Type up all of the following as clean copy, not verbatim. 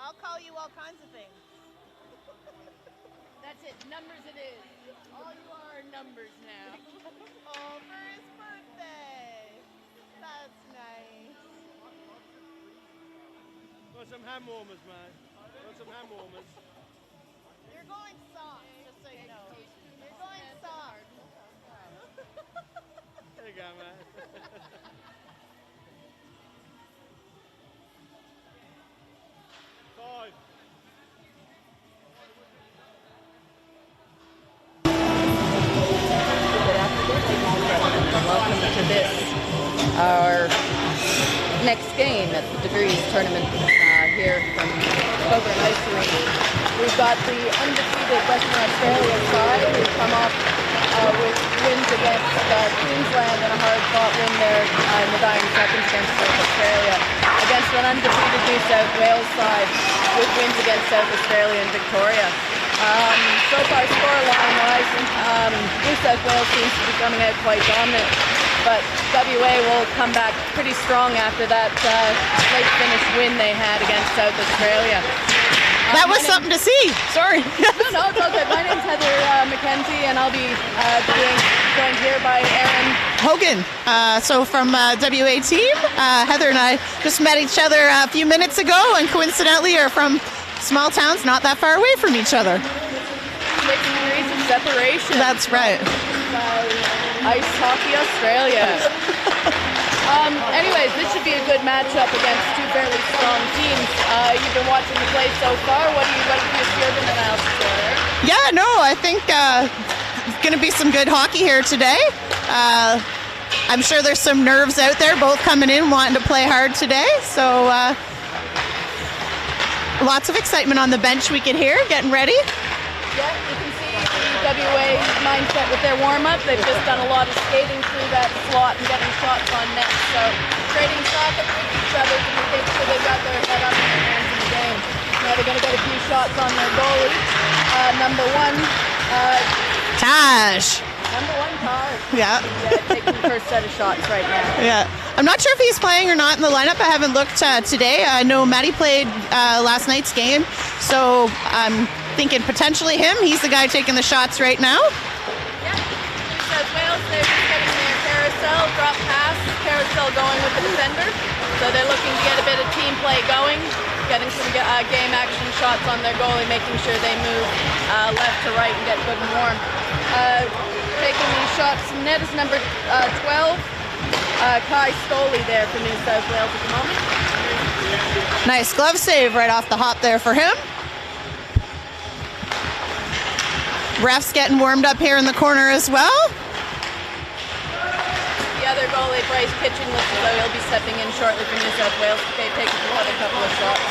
I'll call you all kinds of things. That's it. Numbers it is. All you are numbers now. Oh, for his birthday. That's nice. Got some hand warmers, man. Got some hand warmers. You're going soft, just so you know. You're going soft. There you go, man. Five. Welcome to this, our next game at the DeFeris tournament here from Coburn Ice Arena. We've got the undefeated Western Australia side who come off with wins against Queensland and a hard-fought win there in the dying seconds against South Australia, against an undefeated New South Wales side with wins against South Australia and Victoria. So far, scoreline-wise, New South Wales seems to be coming out quite dominant, but WA will come back pretty strong after that late finish win they had against South Australia. That was something to see. Sorry. No, it's all good. My name's Heather McKenzie, and I'll be joined here by Aaron Hogan. So from WA team, Heather and I just met each other a few minutes ago, and coincidentally are from small towns not that far away from each other. 6 degrees of separation. That's right. Ice Hockey Australia. Anyways, this should be a good matchup against two fairly strong teams. You've been watching the play so far. What do you see urban analysis there? Yeah, no, I think it's going to be some good hockey here today. I'm sure there's some nerves out there, both coming in wanting to play hard today. So lots of excitement on the bench we can hear, getting ready. Yeah, you can see the WA mindset with their warm-up. They've just done a lot of skating through that slot and getting shots on net. So trading sockets with each other to make sure they've got their head up and their hands in the game. Now they're going to get a few shots on their goalie. Number one, Taj. Number one, Taj. Yeah. Taking the first set of shots right now. Yeah. I'm not sure if he's playing or not in the lineup. I haven't looked today. I know Matty played last night's game, so I'm thinking potentially him. He's the guy taking the shots right now. Yeah. New South Wales, they're just getting their carousel, drop pass, carousel going with the defender. So they're looking to get a bit of team play going, getting some game action shots on their goalie, making sure they move left to right and get good and warm. Taking these shots from net is number 12, Kai Stoley there for New South Wales at the moment. Nice glove save right off the hop there for him. Ref's getting warmed up here in the corner as well. The other goalie, Bryce Kitchen, looks as though he'll be stepping in shortly for New South Wales. They take another couple of shots.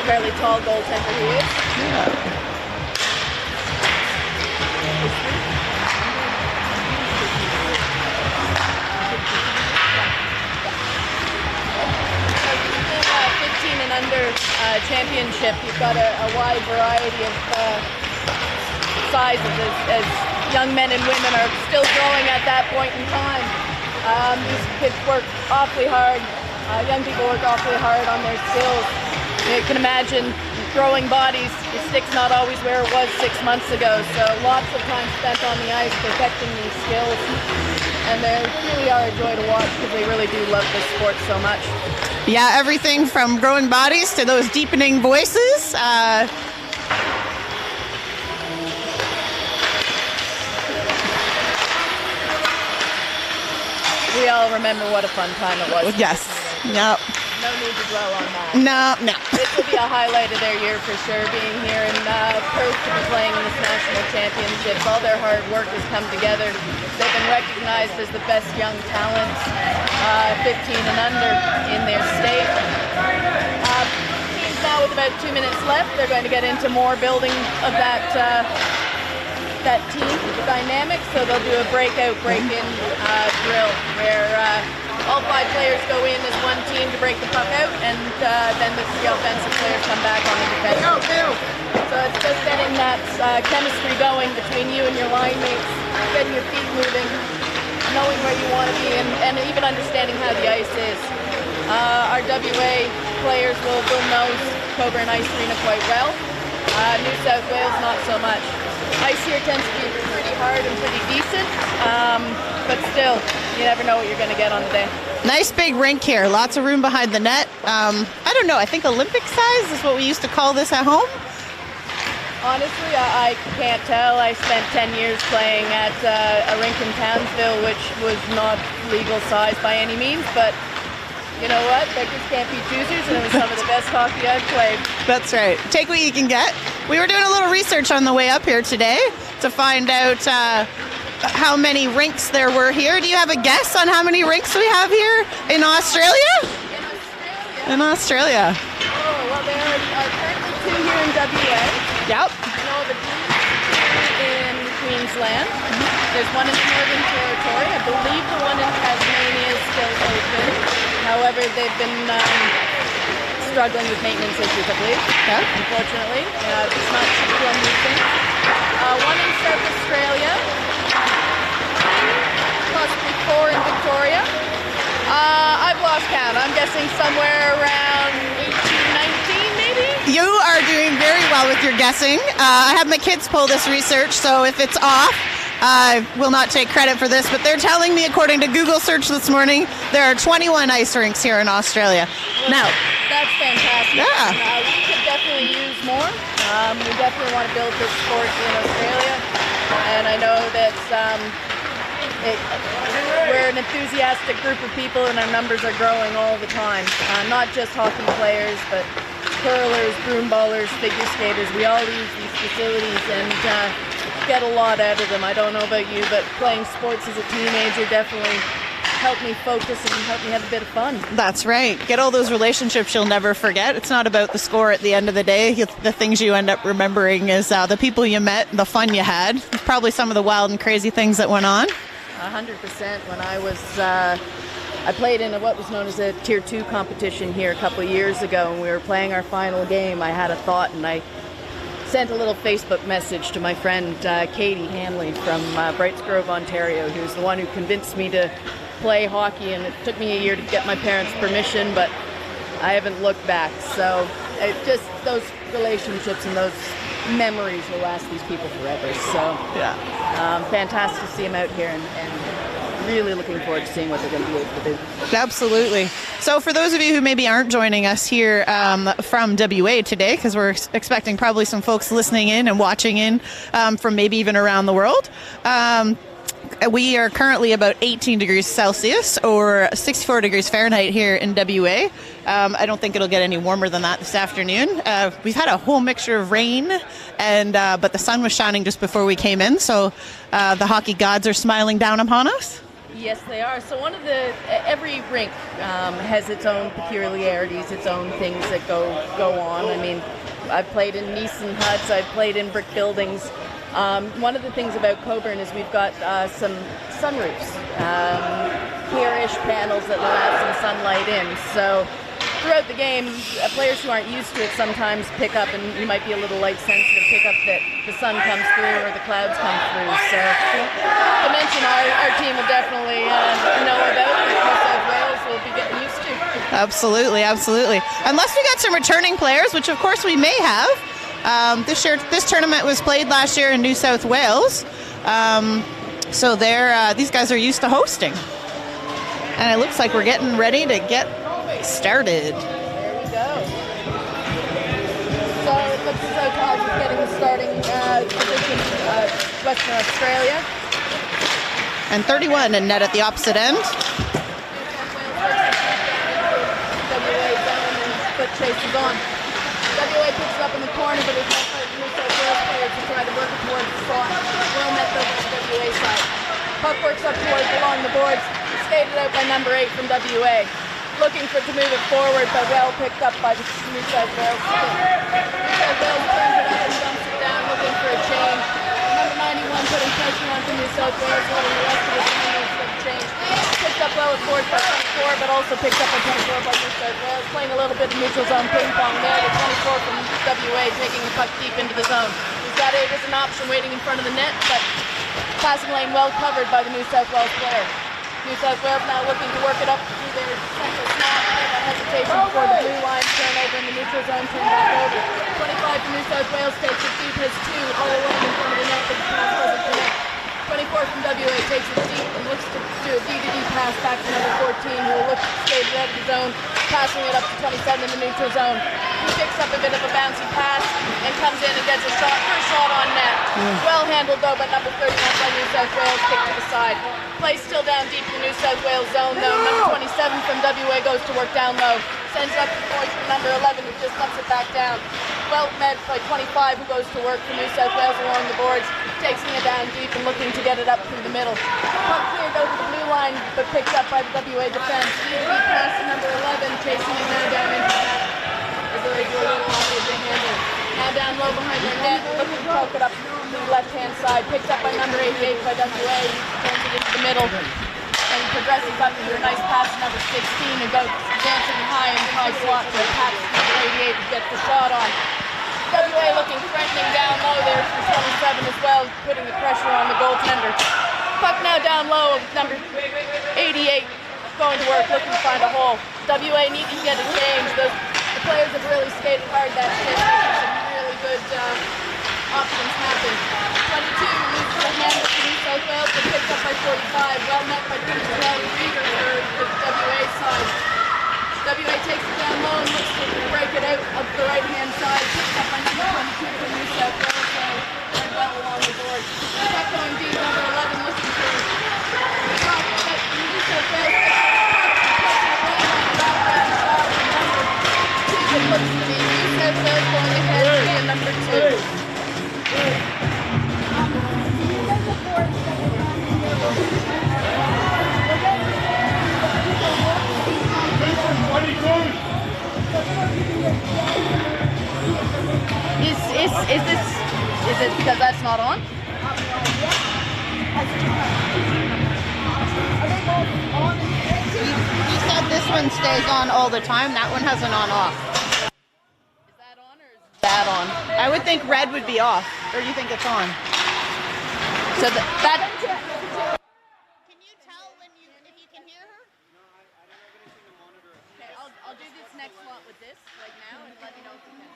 Fairly tall goaltender he is. Yeah. Under championship, you've got a wide variety of sizes as young men and women are still growing at that point in time. These kids work awfully hard. Young people work awfully hard on their skills. You can imagine growing bodies, your stick's not always where it was 6 months ago, so lots of time spent on the ice perfecting these skills, and they really are a joy to watch because they really do love this sport so much. Yeah, everything from growing bodies to those deepening voices. We all remember what a fun time it was. Yes. Yep. No need to dwell on that. No. This will be a highlight of their year for sure, being here in Perth to be playing in this national championships. All their hard work has come together. They've been recognized as the best young talents, 15 and under in their state. Teams now with about 2 minutes left. They're going to get into more building of that team dynamic. So they'll do a breakout, break-in drill where all 5 players go in as one team to break the puck out, and then the 3 offensive players come back on the defensive. So it's just getting that chemistry going between you and your line mates, getting your feet moving, knowing where you want to be, and even understanding how the ice is. Our WA players will know Coburn Ice Arena quite well. New South Wales, not so much. Ice here tends to be pretty hard and pretty decent, but still, you never know what you're going to get on the day. Nice big rink here. Lots of room behind the net. I don't know. I think Olympic size is what we used to call this at home. Honestly, I can't tell. I spent 10 years playing at a rink in Townsville, which was not legal size by any means, but you know what? Beggars can't be choosers, and it was some of the best hockey I've played. That's right. Take what you can get. We were doing a little research on the way up here today to find out how many rinks there were here. Do you have a guess on how many rinks we have here in Australia? In Australia. Oh, well, there are currently 2 here in WA. Yep. I know of a in Queensland. There's one in the Northern Territory. I believe the one in Tasmania is still open. However, they've been struggling with maintenance issues, I believe. Yeah. Unfortunately. It's not cheap to run these things. One in South Australia. Possibly 4 in Victoria. I've lost count. I'm guessing somewhere around 18, 19 maybe? You are doing very well with your guessing. I have my kids pull this research, so if it's off, I will not take credit for this, but they're telling me, according to Google search this morning, there are 21 ice rinks here in Australia. Well, now, that's fantastic. Yeah. We could definitely use more. We definitely want to build this sport in Australia, and I know that we're an enthusiastic group of people, and our numbers are growing all the time. Not just hockey players, but curlers, broomballers, figure skaters. We all use these facilities and get a lot out of them. I don't know about you, but playing sports as a teenager definitely helped me focus and helped me have a bit of fun. that's right. Get all those relationships you'll never forget. It's not about the score at the end of the day. The things you end up remembering is the people you met, the fun you had, probably some of the wild and crazy things that went on. 100%. When I was, I played in what was known as a Tier 2 competition here a couple of years ago, and we were playing our final game. I had a thought, and I sent a little Facebook message to my friend Katie Hanley from Brights Grove, Ontario, who's the one who convinced me to play hockey, and it took me a year to get my parents' permission, but I haven't looked back. So it just, those relationships and those memories will last these people forever. So Yeah. fantastic to see them out here, and really looking forward to seeing what they're going to be able to do. Absolutely. So for those of you who maybe aren't joining us here from WA today, because we're expecting probably some folks listening in and watching in from maybe even around the world, we are currently about 18 degrees Celsius or 64 degrees Fahrenheit here in WA. I don't think it'll get any warmer than that this afternoon. We've had a whole mixture of rain, and but the sun was shining just before we came in, so the hockey gods are smiling down upon us. Yes, they are. So every rink has its own peculiarities, its own things that go on. I mean, I've played in Neeson huts, I've played in brick buildings. One of the things about Coburn is we've got some sunroofs, clearish panels that allow some sunlight in. So throughout the game, players who aren't used to it sometimes pick up, and you might be a little light sensitive, pick up that the sun comes through or the clouds come through. So to mention, our team will definitely know about it. New South Wales will be getting used to. Absolutely, absolutely. Unless we got some returning players, which of course we may have. This tournament was played last year in New South Wales, so these guys are used to hosting. And it looks like we're getting ready to get started. There we go. So it looks as though Taj is getting the starting position, Western Australia. And 31 in net at the opposite end. WA down and foot chase is on. WA picks it up in the corner, but there's no New South Wales players to try to work it towards the slot. Well met though by the WA side. Puck works up towards along the boards. Skated out by number 8 from WA. Looking to move it forward, but well picked up by the New South Wales team. New South Wales turns it up and dumps it down, looking for a change. Number 91 putting pressure onto New South Wales, letting the rest of the team for the change. Picked up well at forward by 24, but also picked up at 24 by New South Wales. Playing a little bit of neutral zone ping pong there. The 24 from WA taking the puck deep into the zone. He's got it as an option waiting in front of the net, but passing lane well covered by the New South Wales player. New South Wales now looking to work it up through their central slot. No hesitation for the blue line. New South Wales takes it deep, has two all alone in front of the net, but the pass doesn't connect. 24 from WA takes it deep and looks to do a D-to-D pass back to number 14, who will look to skate it out of the zone, passing it up to 27 in the neutral zone. He picks up a bit of a bouncy pass and comes in and gets a shot, first shot on net. Well handled though by number 31 by New South Wales, kick to the side. Play still down deep in the New South Wales zone though. Number 27 from WA goes to work down low. Sends it up to the boys from number 11 who just lets it back down. Well met by 25 who goes to work for New South Wales along the boards, taking it down deep and looking to get it up through the middle. Puck cleared over the blue line but picked up by the WA defense. Deep pass to number 11, chasing it now down into the net. As they do a little longer to handle. Now down low behind their net, looking to poke it up to the left-hand side. Picked up by number 88 by WA, turns it into the middle. And progresses up to a nice pass to number 16 and goes dancing high in the high slot for a pass to number 88 to get the shot on. WA looking threatening down low there from 27 as well, putting the pressure on the goaltender. Puck now down low of number 88 going to work, looking to find a hole. WA needing to get a change. The players have really skated hard that shift, making some really good options happen. 22 loses the handle to New South Wales, but picked up by 45. Well met by 12 Rieger for the WA side. WA takes it down low and looks to break it out of the right-hand side. Picked up by number 22 from New South Wales, so very well along the board. Puck going deep, number 11 looking for New South Wales. It looks to be New South Wales going ahead via number 2. Is it because that's not on? He said this one stays on all the time. That one has an on-off. Is that on or is that on? I would think red would be off. Or do you think it's on? So that. Can you tell if you can hear her? Okay, I'll do this next lot with this right now and let me know if you can.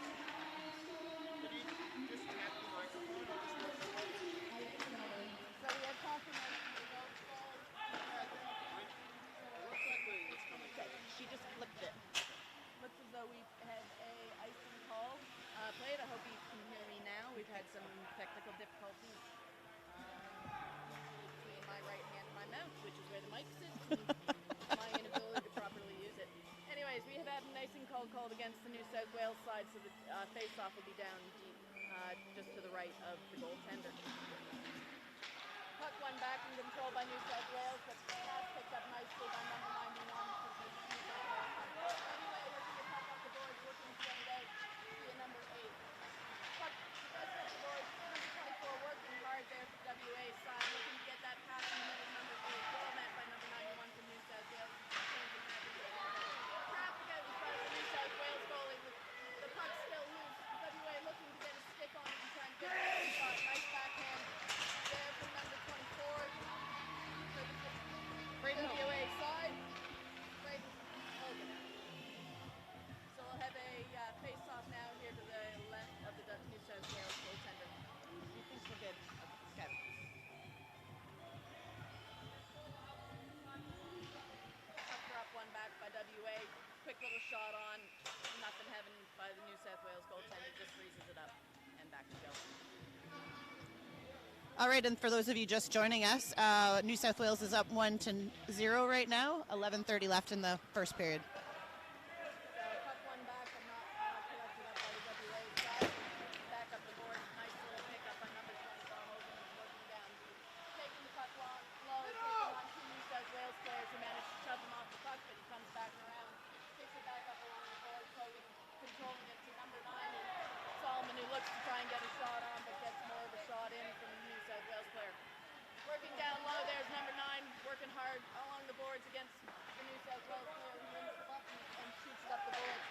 She just flipped it. Looks as though we've had a icing call played. I hope you can hear me now. We've had some technical difficulties between my right hand and my mouth, which is where the mic sits, and my inability to properly use it. Anyways, we have had an icing call called against the New South Wales side, so the face-off will be down deep, just to the right of the goaltender. Puck one back and controlled by New South Wales, but the pass picked up nicely by number 91. WA side looking to get that pass in the middle, number 8. Well met by number 91 from New South Wales. Changing that into traffic out in front of the New South Wales goalie with the puck still loose. WA looking to get a stick on it and try and get a shot. Nice backhand there from number 24. For the WA side. So we'll have a face-off now here to the left of the New South Wales goaltender. You think we're good? Okay. Puck drop one back by WA. Quick little shot on. Nothing having by the New South Wales goaltender. Just freezes it up. And back to Joe. All right, and for those of you just joining us, New South Wales is up 1-0 right now. 11:30 left in the first period. Puck one back and not collected up by the WA side. Back up the board. Nice little pickup by number 20. Hogan is working down deep. Taking the puck low, taking on two New South Wales players who managed to shove him off the puck, but he comes back around. Picks it back up along the board. Hogan controlling it to number 9. And Solomon, who looks to try and get a shot on, but gets more of a shot in from the New South Wales player. Working down low, there's number 9, working hard along the boards against the New South Wales player who wins the button and shoots it up the boards.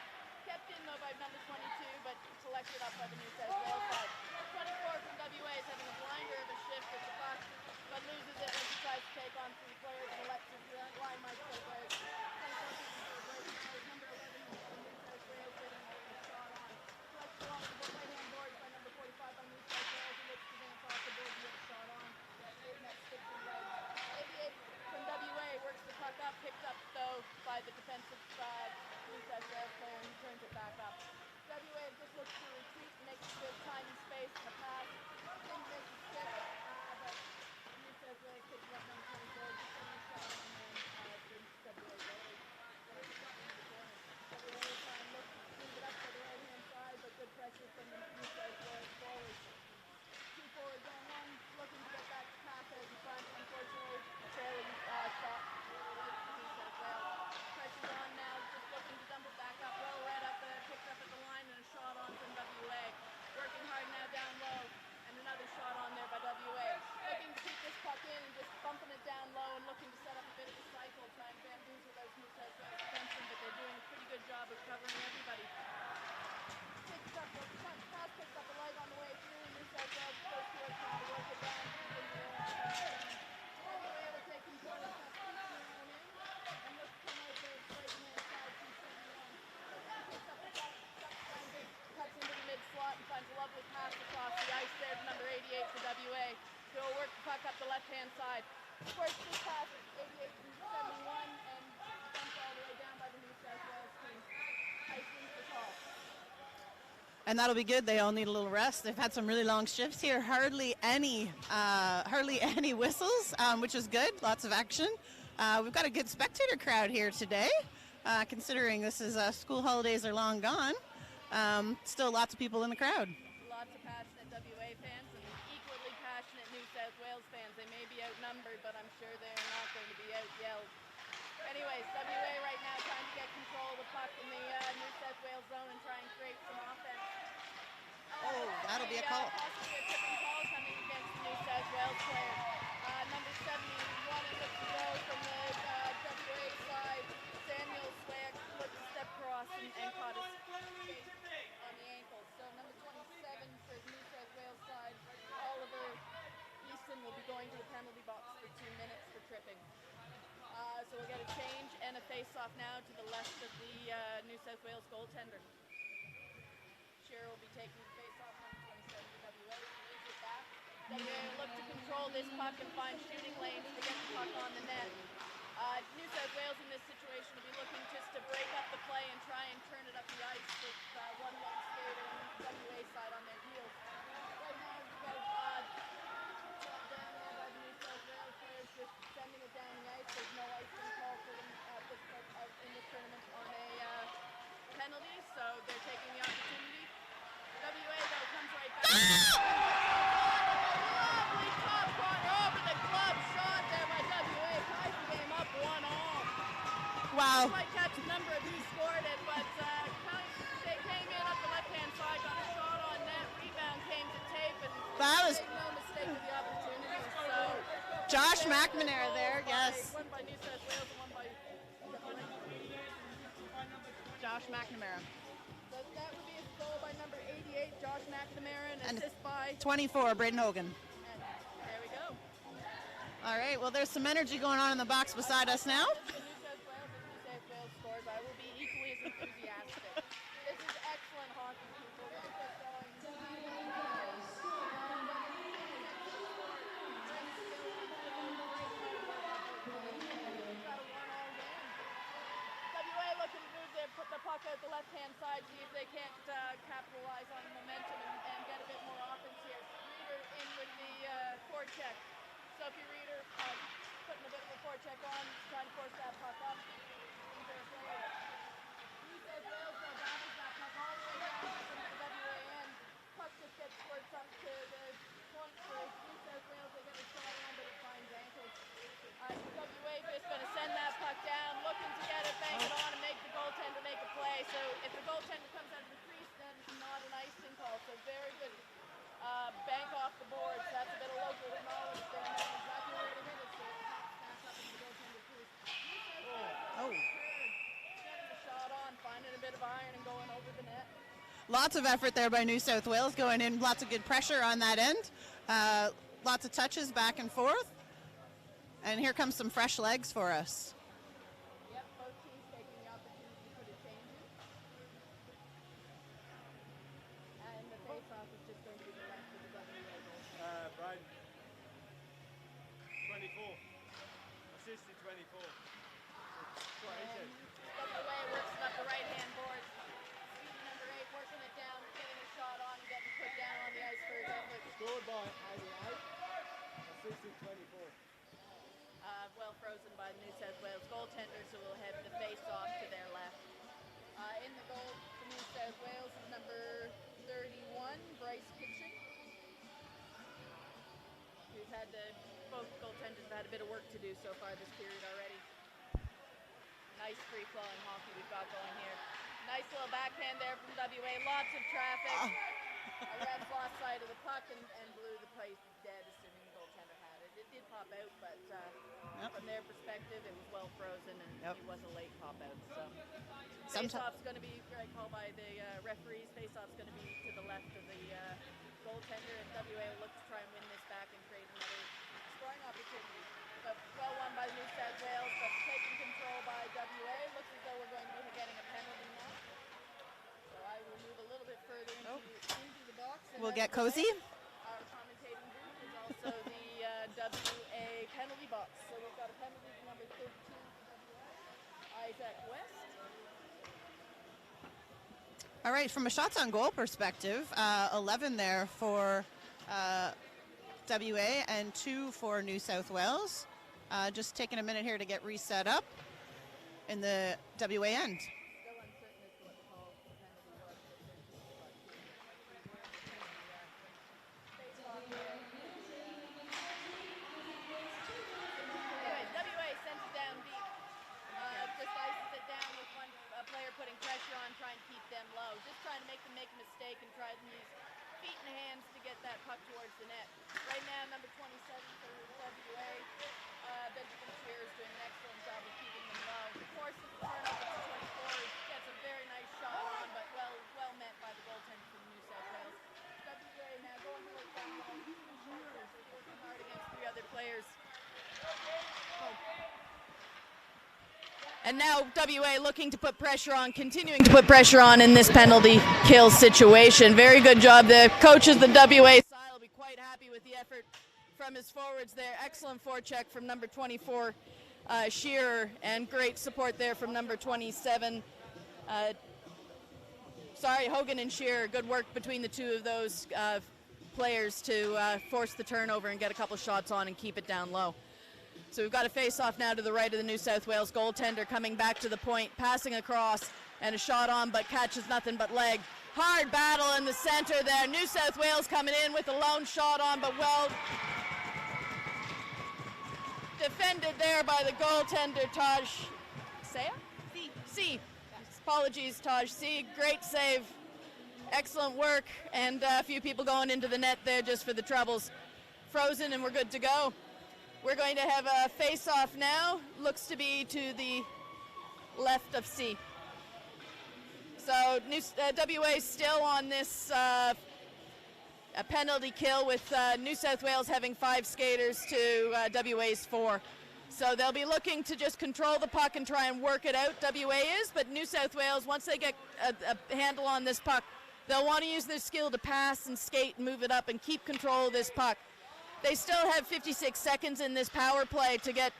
Kept in though by number 22, but collected up by the New South Wales side. 24 from WA is having a blinder of a shift with the puck, but loses it as he tries to take on 3 players and lets his line might go break. 24 number 11 from New South Wales getting a shot on. Collects along the right-hand board the left-hand side. Squirts this past 88 and 71 and dumped all the way down by the New South Wales team. Icing for call. And that'll be good. They all need a little rest. They've had some really long shifts here. Hardly any whistles, which is good. Lots of action. We've got a good spectator crowd here today, considering this is school holidays are long gone. Still lots of people in the crowd. Lots of passionate WA fans and equally passionate New South Wales fans. They may be outnumbered, but I'm sure they're not going to be out-yelled. Anyways, WA right now trying to get control of the puck in the New South Wales zone and try and create some offense. Oh, that'll be a call. Possibly a tripping call coming against the New South Wales player. Number 71 is up to go from the WA side. Daniel Swag looked to step across and caught his skate on the ankle. So number 27 for the New South Wales side, Oliver Easton will be going to the penalty box for 2 minutes for tripping. So we'll get a change and a face-off now to the left of the New South Wales goaltender. Shearer will be taking the face-off on 27 for WA. Leaves it back. WA will look to control this puck and find shooting lanes to get the puck on the net. New South Wales in this situation will be looking just to break up the play and try and turn it up the ice with one lone skater on the WA side on their heels. Right now we've got down there by the New South Wales players just sending it down the ice. There's no icing call for them in this tournament on a penalty, so they're taking the opportunity. WA though comes right back. Lovely top corner over the glove shot there by WA. Ties the game up 1-all. Wow. I might catch the number of who scored it, but they came in up the left-hand side, got a shot on net, rebound came to tape, and That was no mistake with the opportunity. So Josh McNamara there, yes. One by New South Wales and one by Josh McNamara. So that would be a goal by number 88, Josh McNamara, and assist by 24, Braden Hogan. And there we go. All right, well, there's some energy going on in the box beside us now. New South Wales scores, I will be equally as enthusiastic. This is excellent hockey, people. Look at this going. WA looking to move put the puck out the left-hand side, see if they can't capitalize on momentum and get a bit more offense here. Reader in with the forecheck. Sophie Reader putting a bit of a forecheck on, trying to force that puck up. New South Wales bounces that puck all the way down from the WA end. Puck just gets squirts up to the point for New South Wales. They get a shot on, but it finds ankles. WA just going to send that puck down, looking to get it, bank it on, and make the goaltender make a play. So if the goaltender comes out of the crease, then it's not an icing call. So very good bank off the boards. That's a bit of local knowledge there. That's exactly where to hit it. So it's snapped up in the goaltender crease. Getting the shot on, finding a bit of iron and going over the net. Lots of effort there by New South Wales going in. Lots of good pressure on that end. Lots of touches back and forth. And here comes some fresh legs for us. Yep, both teams taking the opportunity to put a change in. And the face-off is just going to be the left of the WA goal. Brian. 24. Assisted 24. What is it? WA works it up the right-hand boards. Speedy number 8 working it down, getting a shot on, and getting put down on the ice for his effort. Scored by 88. Assisted 24. Well frozen by the New South Wales goaltenders, who will have the face-off to their left. In the goal for New South Wales is number 31, Bryce Kitching. Both goaltenders have had a bit of work to do so far this period already. Nice free-flowing hockey we've got going here. Nice little backhand there from WA, lots of traffic. Reds lost sight of the puck and blew the place dead, assuming the goaltender had it. It did pop out, but from their perspective, it was well frozen and it was a late pop out. So face-off's going to be called by the referees. Face-off's going to be to the left of the goaltender, and WA will look to try and win this back and create another scoring opportunity. But well won by New South Wales, but taking control by WA. Looks as though we're going to be getting a penalty now. So I will move a little bit further into the box. We'll get cozy. Our commentating booth is also the WA penalty box. So we've got a penalty to number 13, Isaac West. All right, from a shots on goal perspective, 11 there for WA and 2 for New South Wales. Just taking a minute here to get reset up in the WA end. Still uncertain as to what the call for the penalty was. Anyways, WA sends it down deep. Just ices it down with one player putting pressure on, trying to keep them low. Just trying to make them make a mistake and try to use feet and hands to get that puck towards the net. Right now, number 27 for WA, Benjamin Shear is doing an excellent job of keeping them low. Forces the turnover to 24, gets a very nice shot on, but well met by the goaltender from New South Wales. WA now going to work down low. Working hard against 3 other players. And now WA looking to put pressure on, continuing to put pressure on in this penalty kill situation. Very good job. The coaches, the WA side, will be quite happy with the effort from his forwards there. Excellent forecheck from number 24, Shearer, and great support there from number 27. Hogan and Shearer. Good work between the two of those players to force the turnover and get a couple shots on and keep it down low. So we've got a face-off now to the right of the New South Wales goaltender, coming back to the point, passing across, and a shot on, but catches nothing but leg. Hard battle in the center there. New South Wales coming in with a lone shot on, but well defended there by the goaltender, Taj Saya? C. Apologies, Taj C. Great save. Excellent work, and a few people going into the net there just for the troubles. Frozen, and we're good to go. We're going to have a face-off now. Looks to be to the left of C. So WA still on this a penalty kill with New South Wales having 5 skaters to WA's 4. So they'll be looking to just control the puck and try and work it out, WA is, but New South Wales, once they get a handle on this puck, they'll want to use their skill to pass and skate and move it up and keep control of this puck. They still have 56 seconds in this power play to get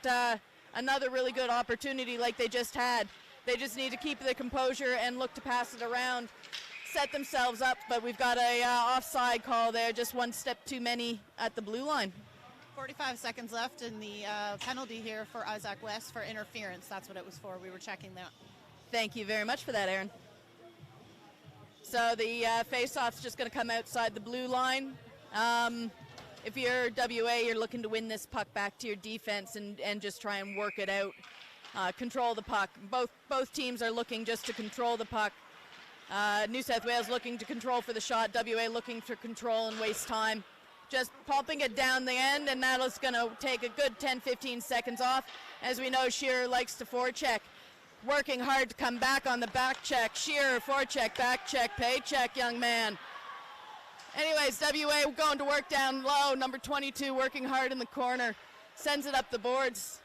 another really good opportunity like they just had. They just need to keep their composure and look to pass it around, set themselves up, but we've got a offside call there, just one step too many at the blue line. 45 seconds left in the penalty here for Isaac West for interference. That's what it was for. We were checking that. Thank you very much for that, Aaron. So the face-off's just going to come outside the blue line. If you're WA, you're looking to win this puck back to your defense and just try and work it out. Control the puck. Both teams are looking just to control the puck. New South Wales looking to control for the shot. WA looking to control and waste time. Just popping it down the end, and that is going to take a good 10-15 seconds off. As we know, Shearer likes to forecheck. Working hard to come back on the back check. Shearer, forecheck, back check, pay check, young man. Anyways, WA going to work down low. Number 22 working hard in the corner. Sends it up the boards.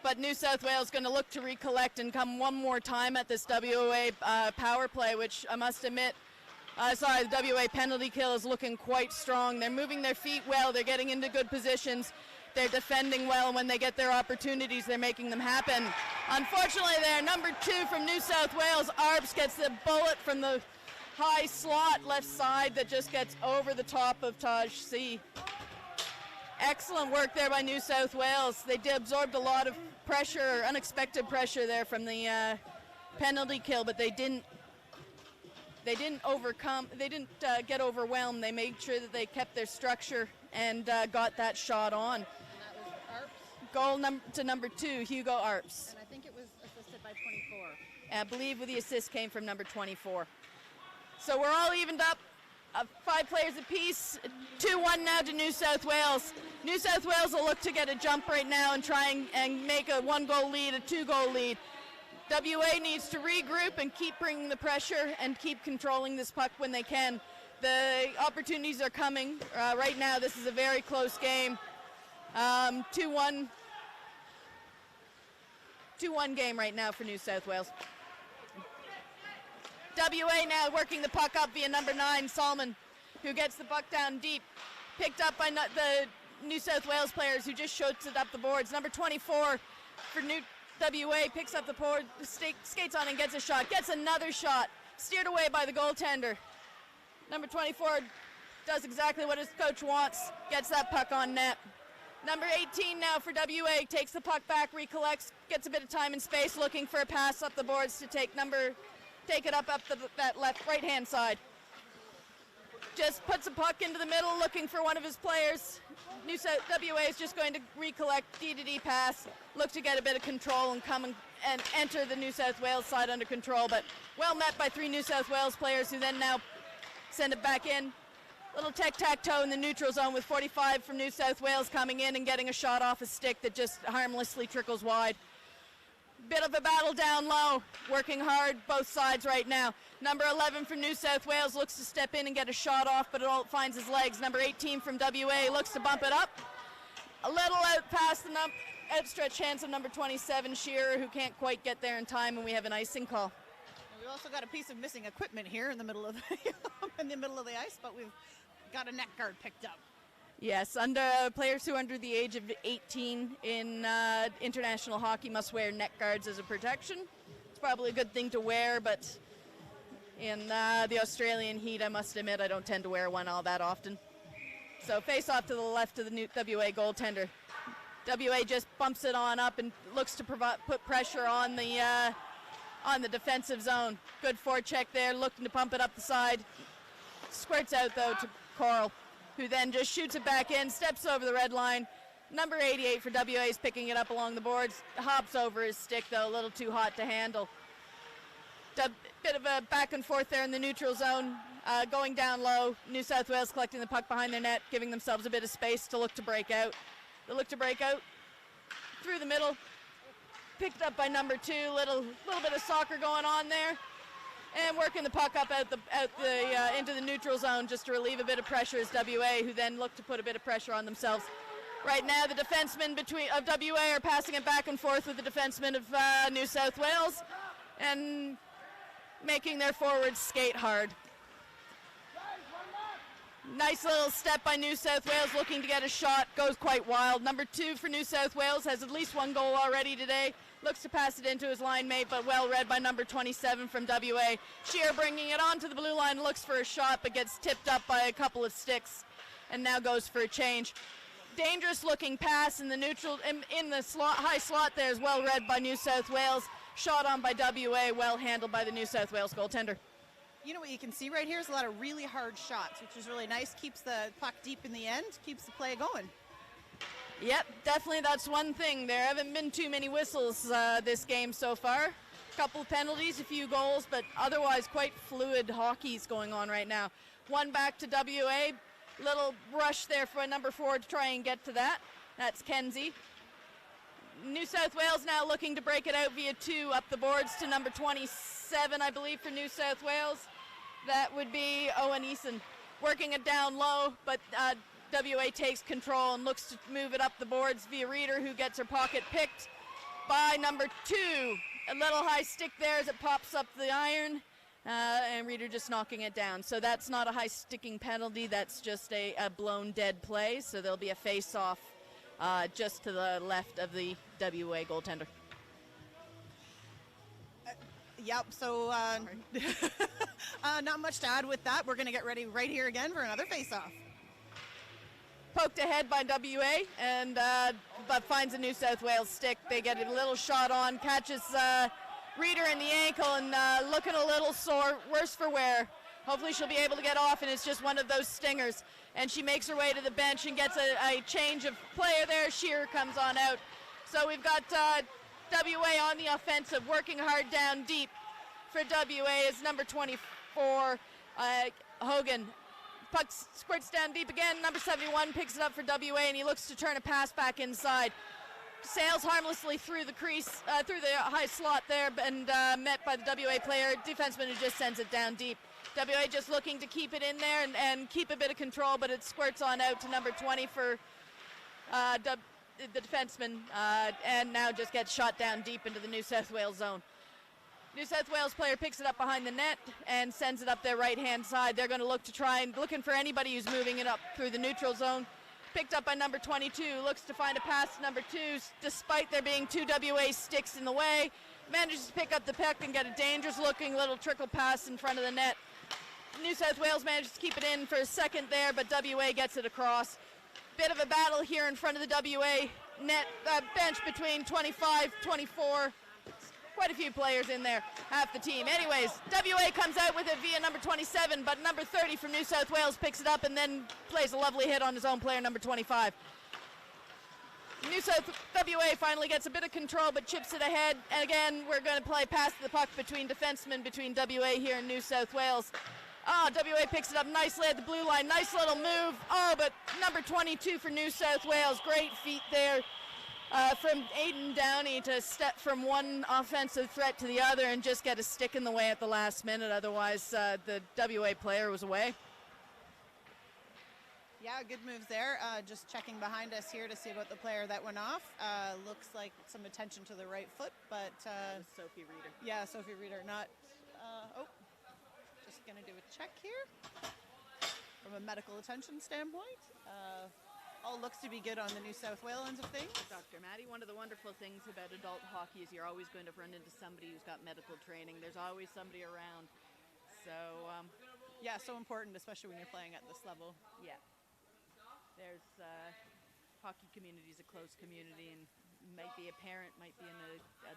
But New South Wales going to look to recollect and come one more time at this WA power play, which I must admit, the WA penalty kill is looking quite strong. They're moving their feet well. They're getting into good positions. They're defending well. When they get their opportunities, they're making them happen. Unfortunately, there, number 2 from New South Wales, Arps, gets the bullet from the high slot left side that just gets over the top of Taj C. Excellent work there by New South Wales. They absorbed a lot of pressure, unexpected pressure there from the penalty kill, but they didn't get overwhelmed. They made sure that they kept their structure and got that shot on. And that was Arps. Goal to number 2, Hugo Arps. And I think it was assisted by 24. I believe the assist came from number 24. So we're all evened up, 5 players apiece, 2-1 now to New South Wales. New South Wales will look to get a jump right now and try and make a 1-goal lead, a 2-goal lead. WA needs to regroup and keep bringing the pressure and keep controlling this puck when they can. The opportunities are coming. Right now, this is a very close game. 2-1 game right now for New South Wales. WA now working the puck up via number 9, Salmon, who gets the puck down deep. Picked up by the New South Wales players who just shoots it up the boards. Number 24 for New WA picks up the board, skates on and gets a shot, gets another shot, steered away by the goaltender. Number 24 does exactly what his coach wants, gets that puck on net. Number 18 now for WA takes the puck back, recollects, gets a bit of time and space, looking for a pass up the boards to take it up that left right-hand side. Just puts a puck into the middle, looking for one of his players. WA is just going to recollect, D-to-D pass, look to get a bit of control and come and enter the New South Wales side under control, but well met by 3 New South Wales players who then now send it back in. Little tic-tac-toe in the neutral zone with 45 from New South Wales coming in and getting a shot off a stick that just harmlessly trickles wide. Bit of a battle down low, working hard both sides right now. Number 11 from New South Wales looks to step in and get a shot off, but it all finds his legs. Number 18 from WA looks to bump it up. A little out past the outstretched hands of number 27, Shearer, who can't quite get there in time, and we have an icing call. We've also got a piece of missing equipment here in the middle of the ice, but we've got a neck guard picked up. Yes, players who are under the age of 18 in international hockey must wear neck guards as a protection. It's probably a good thing to wear, but in the Australian heat, I must admit, I don't tend to wear one all that often. So face off to the left of the new WA goaltender. WA just bumps it on up and looks to put pressure on the defensive zone. Good forecheck there, looking to pump it up the side. Squirts out, though, to Coral, who then just shoots it back in, steps over the red line. Number 88 for WA is picking it up along the boards. Hops over his stick, though, a little too hot to handle. Bit of a back and forth there in the neutral zone. Going down low, New South Wales collecting the puck behind their net, giving themselves a bit of space to look to break out. They look to break out through the middle. Picked up by number 2, little bit of soccer going on there. And working the puck up into the neutral zone just to relieve a bit of pressure is WA, who then look to put a bit of pressure on themselves. Right now, the defensemen of WA are passing it back and forth with the defensemen of New South Wales and making their forwards skate hard. Nice little step by New South Wales, looking to get a shot, goes quite wild. Number 2 for New South Wales has at least 1 goal already today. Looks to pass it into his line mate, but well read by number 27 from WA. Shear bringing it onto the blue line, looks for a shot, but gets tipped up by a couple of sticks, and now goes for a change. Dangerous looking pass in the neutral, in the high slot there is well read by New South Wales. Shot on by WA, well handled by the New South Wales goaltender. You know what you can see right here is a lot of really hard shots, which is really nice. Keeps the puck deep in the end, keeps the play going. Yep, definitely that's one thing. There haven't been too many whistles this game so far. A couple penalties, a few goals, but otherwise quite fluid hockey's going on right now. One back to WA. Little rush there for number 4 to try and get to that. That's Kenzie. New South Wales now looking to break it out via 2 up the boards to number 27, I believe, for New South Wales. That would be Owen Eason. Working it down low, but WA takes control and looks to move it up the boards via Reeder, who gets her pocket picked by number 2. A little high stick there as it pops up the iron, and Reeder just knocking it down. So that's not a high sticking penalty, that's just a blown dead play, so there'll be a face-off just to the left of the WA goaltender. Yep, so not much to add with that. We're going to get ready right here again for another face-off. Poked ahead by WA, and but finds a New South Wales stick. They get a little shot on, catches Reeder in the ankle, and looking a little sore, worse for wear. Hopefully she'll be able to get off, and it's just one of those stingers. And she makes her way to the bench and gets a change of player there. Shearer comes on out. So we've got WA on the offensive, working hard down deep. For WA is number 24, Hogan. Puck squirts down deep again. Number 71 picks it up for WA, and he looks to turn a pass back inside. Sails harmlessly through the crease, through the high slot there, and met by the WA player, defenseman, who just sends it down deep. WA just looking to keep it in there and keep a bit of control, but it squirts on out to number 20 for the defenseman, and now just gets shot down deep into the New South Wales zone. New South Wales player picks it up behind the net and sends it up their right-hand side. They're going to look to try and looking for anybody who's moving it up through the neutral zone. picked up by number 22, looks to find a pass to number 2, despite there being 2 WA sticks in the way. Manages to pick up the puck and get a dangerous looking little trickle pass in front of the net. New South Wales manages to keep it in for a second there, but WA gets it across. Bit of a battle here in front of the WA net bench between 25, 24. Quite a few players in there, half the team. Anyways, WA comes out with it via number 27, but number 30 from New South Wales picks it up and then plays a lovely hit on his own player, number 25. New South WA finally gets a bit of control but chips it ahead. And again, we're going to play pass the puck between defensemen between WA here and New South Wales. WA picks it up nicely at the blue line. Nice little move. But number 22 for New South Wales. Great feat there. From Aidan Downey to step from one offensive threat to the other and just get a stick in the way at the last minute. Otherwise, the WA player was away. Yeah, good moves there. Just checking behind us here to see about the player that went off. Looks like some attention to the right foot, but... Sophie Reeder. Yeah, Sophie Reeder, not... just going to do a check here from a medical attention standpoint. All looks to be good on the New South Wales end of things. Dr. Maddie, one of the wonderful things about adult hockey is you're always going to run into somebody who's got medical training. There's always somebody around. So, yeah, so important, especially when you're playing at this level. Yeah. There's hockey community is a close community, and might be a parent, might be a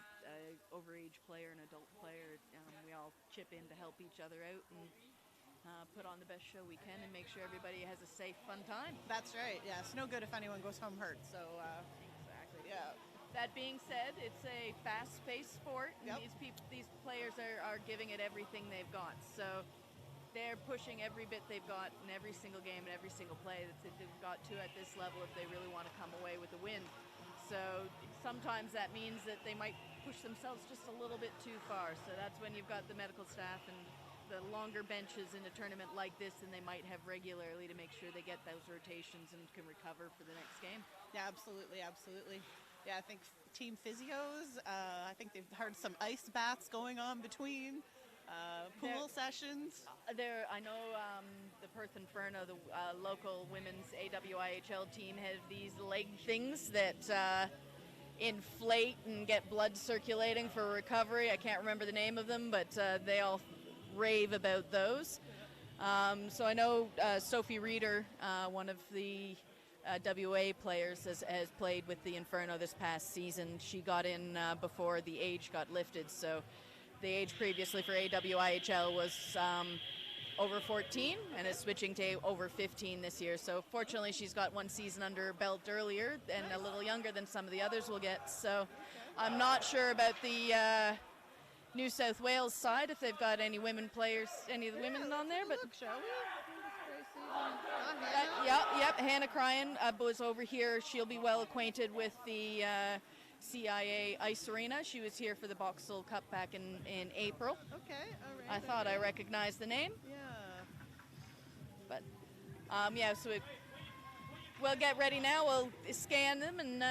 overage player, an adult player. We all chip in to help each other out and put on the best show we can and make sure everybody has a safe, fun time. That's right. Yeah, it's no good if anyone goes home hurt. So exactly. Yeah. That being said, it's a fast-paced sport, and these players are giving it everything they've got. So they're pushing every bit they've got in every single game and every single play that they've got to at this level if they really want to come away with a win. So sometimes that means that they might push themselves just a little bit too far. So that's when you've got the medical staff and the longer benches in a tournament like this than they might have regularly to make sure they get those rotations and can recover for the next game. Yeah, absolutely. Yeah, I think team physios, I think they've heard some ice baths going on between pool sessions. I know the Perth Inferno, the local women's AWIHL team, have these leg things that inflate and get blood circulating for recovery. I can't remember the name of them, but they all rave about those. So I know Sophie Reeder, one of the WA players, has played with the Inferno this past season. She got in before the age got lifted, so the age previously for AWIHL was over 14 and is switching to over 15 this year. So fortunately she's got one season under her belt earlier and a little younger than some of the others will get. So I'm not sure about the New South Wales side, if they've got any women players, any of the women on there. But look, shall we? Hannah Cryan was over here. She'll be well acquainted with the CIA Ice Arena. She was here for the Boxall Cup back in April. Okay, all right. I thought I recognized the name. Yeah. But, so we'll get ready now. We'll scan them and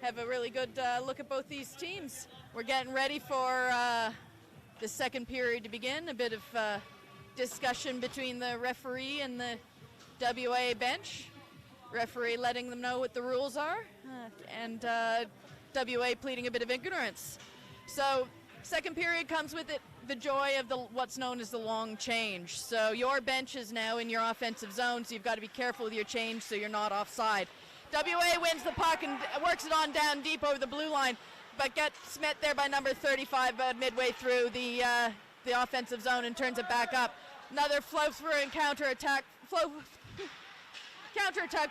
have a really good look at both these teams. We're getting ready for the second period to begin. A bit of discussion between the referee and the WA bench. Referee letting them know what the rules are, and WA pleading a bit of ignorance. So second period comes with it the joy of what's known as the long change. So your bench is now in your offensive zone, so you've got to be careful with your change so you're not offside. WA wins the puck and works it on down deep over the blue line, but gets met there by number 35 about midway through the offensive zone and turns it back up. Another flow through and counterattack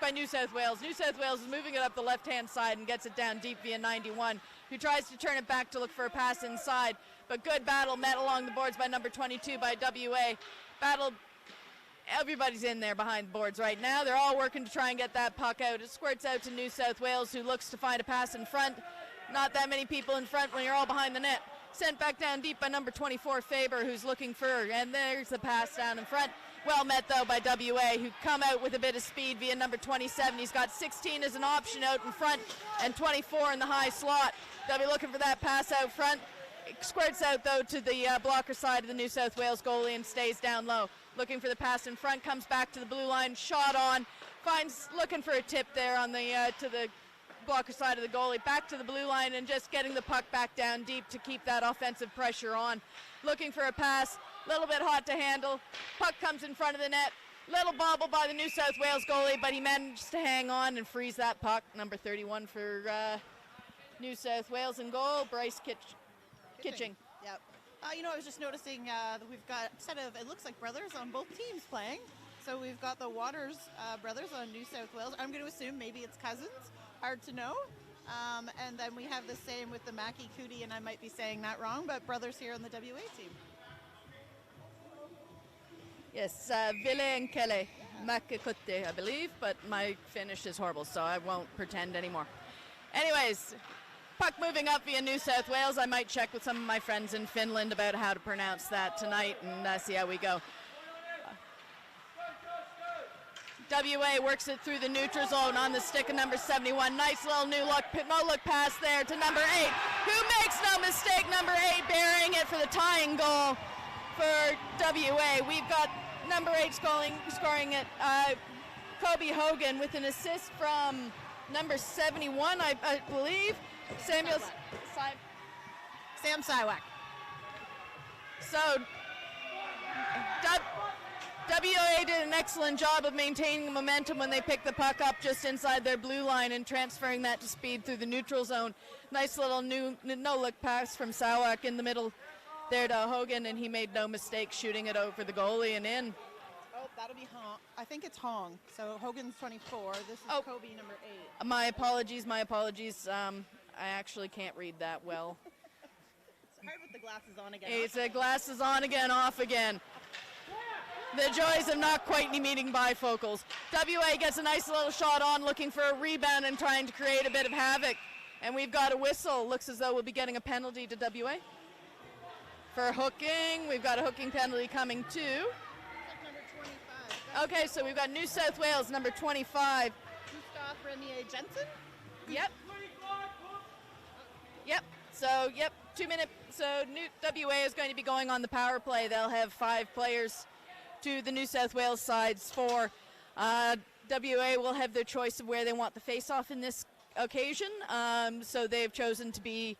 by New South Wales. New South Wales is moving it up the left-hand side and gets it down deep via 91, who tries to turn it back to look for a pass inside. But good battle met along the boards by number 22 by WA. Everybody's in there behind the boards right now. They're all working to try and get that puck out. It squirts out to New South Wales, who looks to find a pass in front. Not that many people in front when you're all behind the net. Sent back down deep by number 24, Faber, who's looking for, and there's the pass down in front. Well met, though, by WA, who come out with a bit of speed via number 27. He's got 16 as an option out in front and 24 in the high slot. They'll be looking for that pass out front. It squirts out, though, to the blocker side of the New South Wales goalie and stays down low. Looking for the pass in front, comes back to the blue line, shot on, looking for a tip there on the to the blocker side of the goalie, back to the blue line and just getting the puck back down deep to keep that offensive pressure on. Looking for a pass, a little bit hot to handle. Puck comes in front of the net. Little bobble by the New South Wales goalie, but he managed to hang on and freeze that puck. Number 31 for New South Wales in goal, Bryce Kitching. Yep. I was just noticing that we've got a set of, it looks like brothers on both teams playing. So we've got the Waters brothers on New South Wales. I'm going to assume maybe it's cousins. Hard to know. And then we have the same with the Mackie Cootie, and I might be saying that wrong, but brothers here on the WA team. Yes, Ville and Kelle Makikote, I believe, but my Finnish is horrible, so I won't pretend anymore. Anyways, puck moving up via New South Wales. I might check with some of my friends in Finland about how to pronounce that tonight and see how we go. WA works it through the neutral zone on the stick of number 71. Nice little no-look pass there to number 8, who makes no mistake, number 8 bearing it for the tying goal for WA. We've got number 8 scoring it, Kobe Hogan, with an assist from number 71, I believe, Sam Siwak. So WA did an excellent job of maintaining momentum when they picked the puck up just inside their blue line and transferring that to speed through the neutral zone. Nice little no-look pass from Siwak in the middle there to Hogan, and he made no mistake shooting it over the goalie and in. Oh, that'll be Hong. I think it's Hong. So Hogan's 24. This is Kobe, number 8. My apologies. I actually can't read that well. It's hard with the glasses on again. It's the glasses on again, off again. The joys of not quite meeting bifocals. WA gets a nice little shot on, looking for a rebound and trying to create a bit of havoc. And we've got a whistle. Looks as though we'll be getting a penalty to WA. For hooking, we've got a hooking penalty coming too. Number 25. Okay, so we've got New South Wales, number 25. Gustav Renier Jensen? Yep. Yep. So, 2 minutes. So, WA is going to be going on the power play. They'll have 5 players to the New South Wales side's 4. WA will have their choice of where they want the face-off in this occasion. So they've chosen to be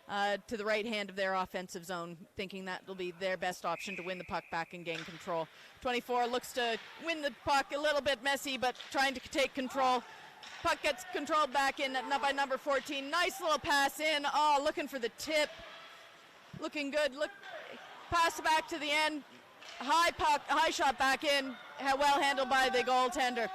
to the right hand of their offensive zone, thinking that will be their best option to win the puck back and gain control. 24 looks to win the puck, a little bit messy, but trying to take control. Puck gets controlled back in by number 14. Nice little pass in. Oh, looking for the tip. Looking good. Pass back to the end. High shot back in. Well handled by the goaltender.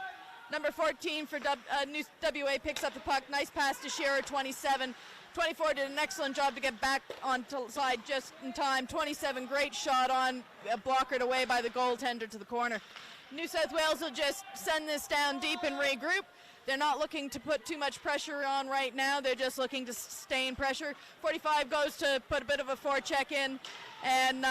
Number 14 for WA picks up the puck. Nice pass to Shearer, 27. 24 did an excellent job to get back on side just in time. 27, great shot on, blockered away by the goaltender to the corner. New South Wales will just send this down deep and regroup. They're not looking to put too much pressure on right now. They're just looking to sustain pressure. 45 goes to put a bit of a forecheck in and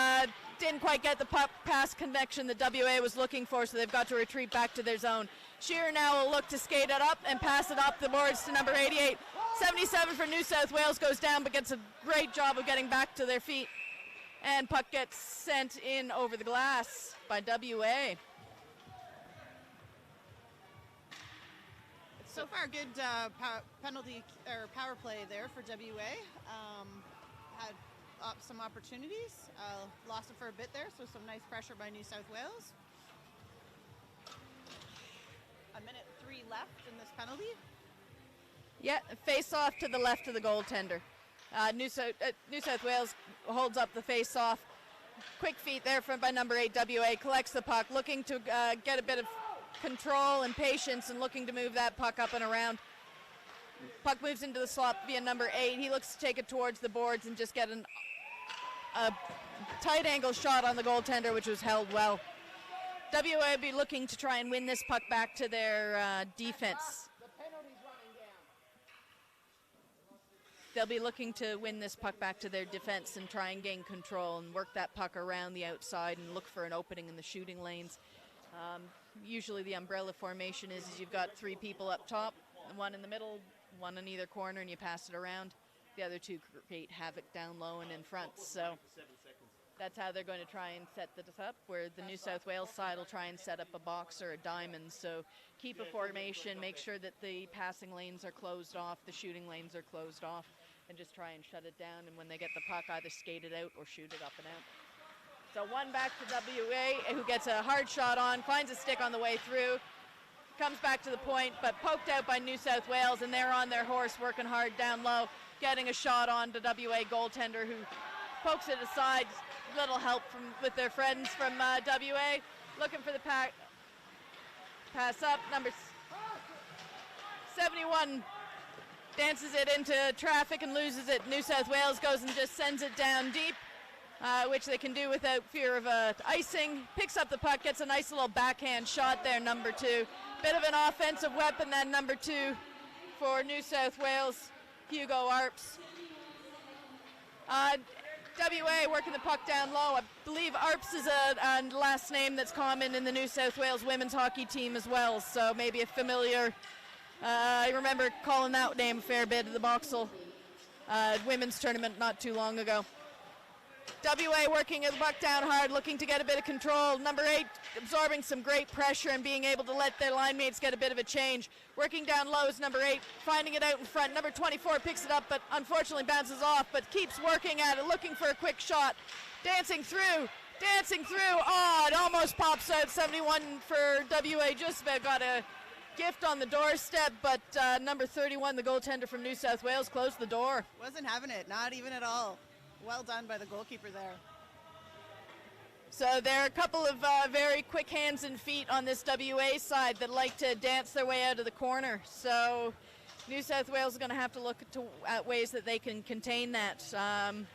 didn't quite get the puck pass connection that WA was looking for, so they've got to retreat back to their zone. Shearer now will look to skate it up and pass it up the boards to number 88. 77 for New South Wales goes down, but gets a great job of getting back to their feet. And puck gets sent in over the glass by WA. So far, good penalty or power play there for WA. Had some opportunities, lost it for a bit there, so some nice pressure by New South Wales. A minute 3 left in this penalty. Yeah, face off to the left of the goaltender. New South Wales holds up the face off. Quick feet there by number 8 WA, collects the puck, looking to get a bit of control and patience and looking to move that puck up and around. Puck moves into the slot via number 8. He looks to take it towards the boards and just get a tight angle shot on the goaltender, which was held well. WA will be looking to try and win this puck back to their defense. They'll be looking to win this puck back to their defense and try and gain control and work that puck around the outside and look for an opening in the shooting lanes. Usually the umbrella formation is you've got 3 people up top, one in the middle, one in either corner, and you pass it around. The other 2 create havoc down low and in front. So That's how they're going to try and set this up, where the New South Wales side will try and set up a box or a diamond. So keep a formation, make sure that the passing lanes are closed off, the shooting lanes are closed off, and just try and shut it down. And when they get the puck, either skate it out or shoot it up and out. So one back to WA, who gets a hard shot on, finds a stick on the way through, comes back to the point, but poked out by New South Wales, and they're on their horse working hard down low, getting a shot on the WA goaltender, who pokes it aside. Little help with their friends from WA, looking for the pass up. Number 71 dances it into traffic and loses it. New South Wales goes and just sends it down deep, which they can do without fear of icing. Picks up the puck, gets a nice little backhand shot there, number 2. Bit of an offensive weapon, then number 2 for New South Wales, Hugo Arps. WA working the puck down low. I believe Arps is a last name that's common in the New South Wales women's hockey team as well, so maybe a familiar. I remember calling that name a fair bit at the Boxall women's tournament not too long ago. WA working the puck down hard, looking to get a bit of control. Number 8 absorbing some great pressure and being able to let their line mates get a bit of a change. Working down low is number 8, finding it out in front. Number 24 picks it up, but unfortunately bounces off, but keeps working at it, looking for a quick shot. Dancing through. Oh, it almost pops out. 71 for WA, just about got a gift on the doorstep, but number 31, the goaltender from New South Wales, closed the door. Wasn't having it, not even at all. Well done by the goalkeeper there. So there are a couple of very quick hands and feet on this WA side that like to dance their way out of the corner. So New South Wales is going to have to look at ways that they can contain that. I'm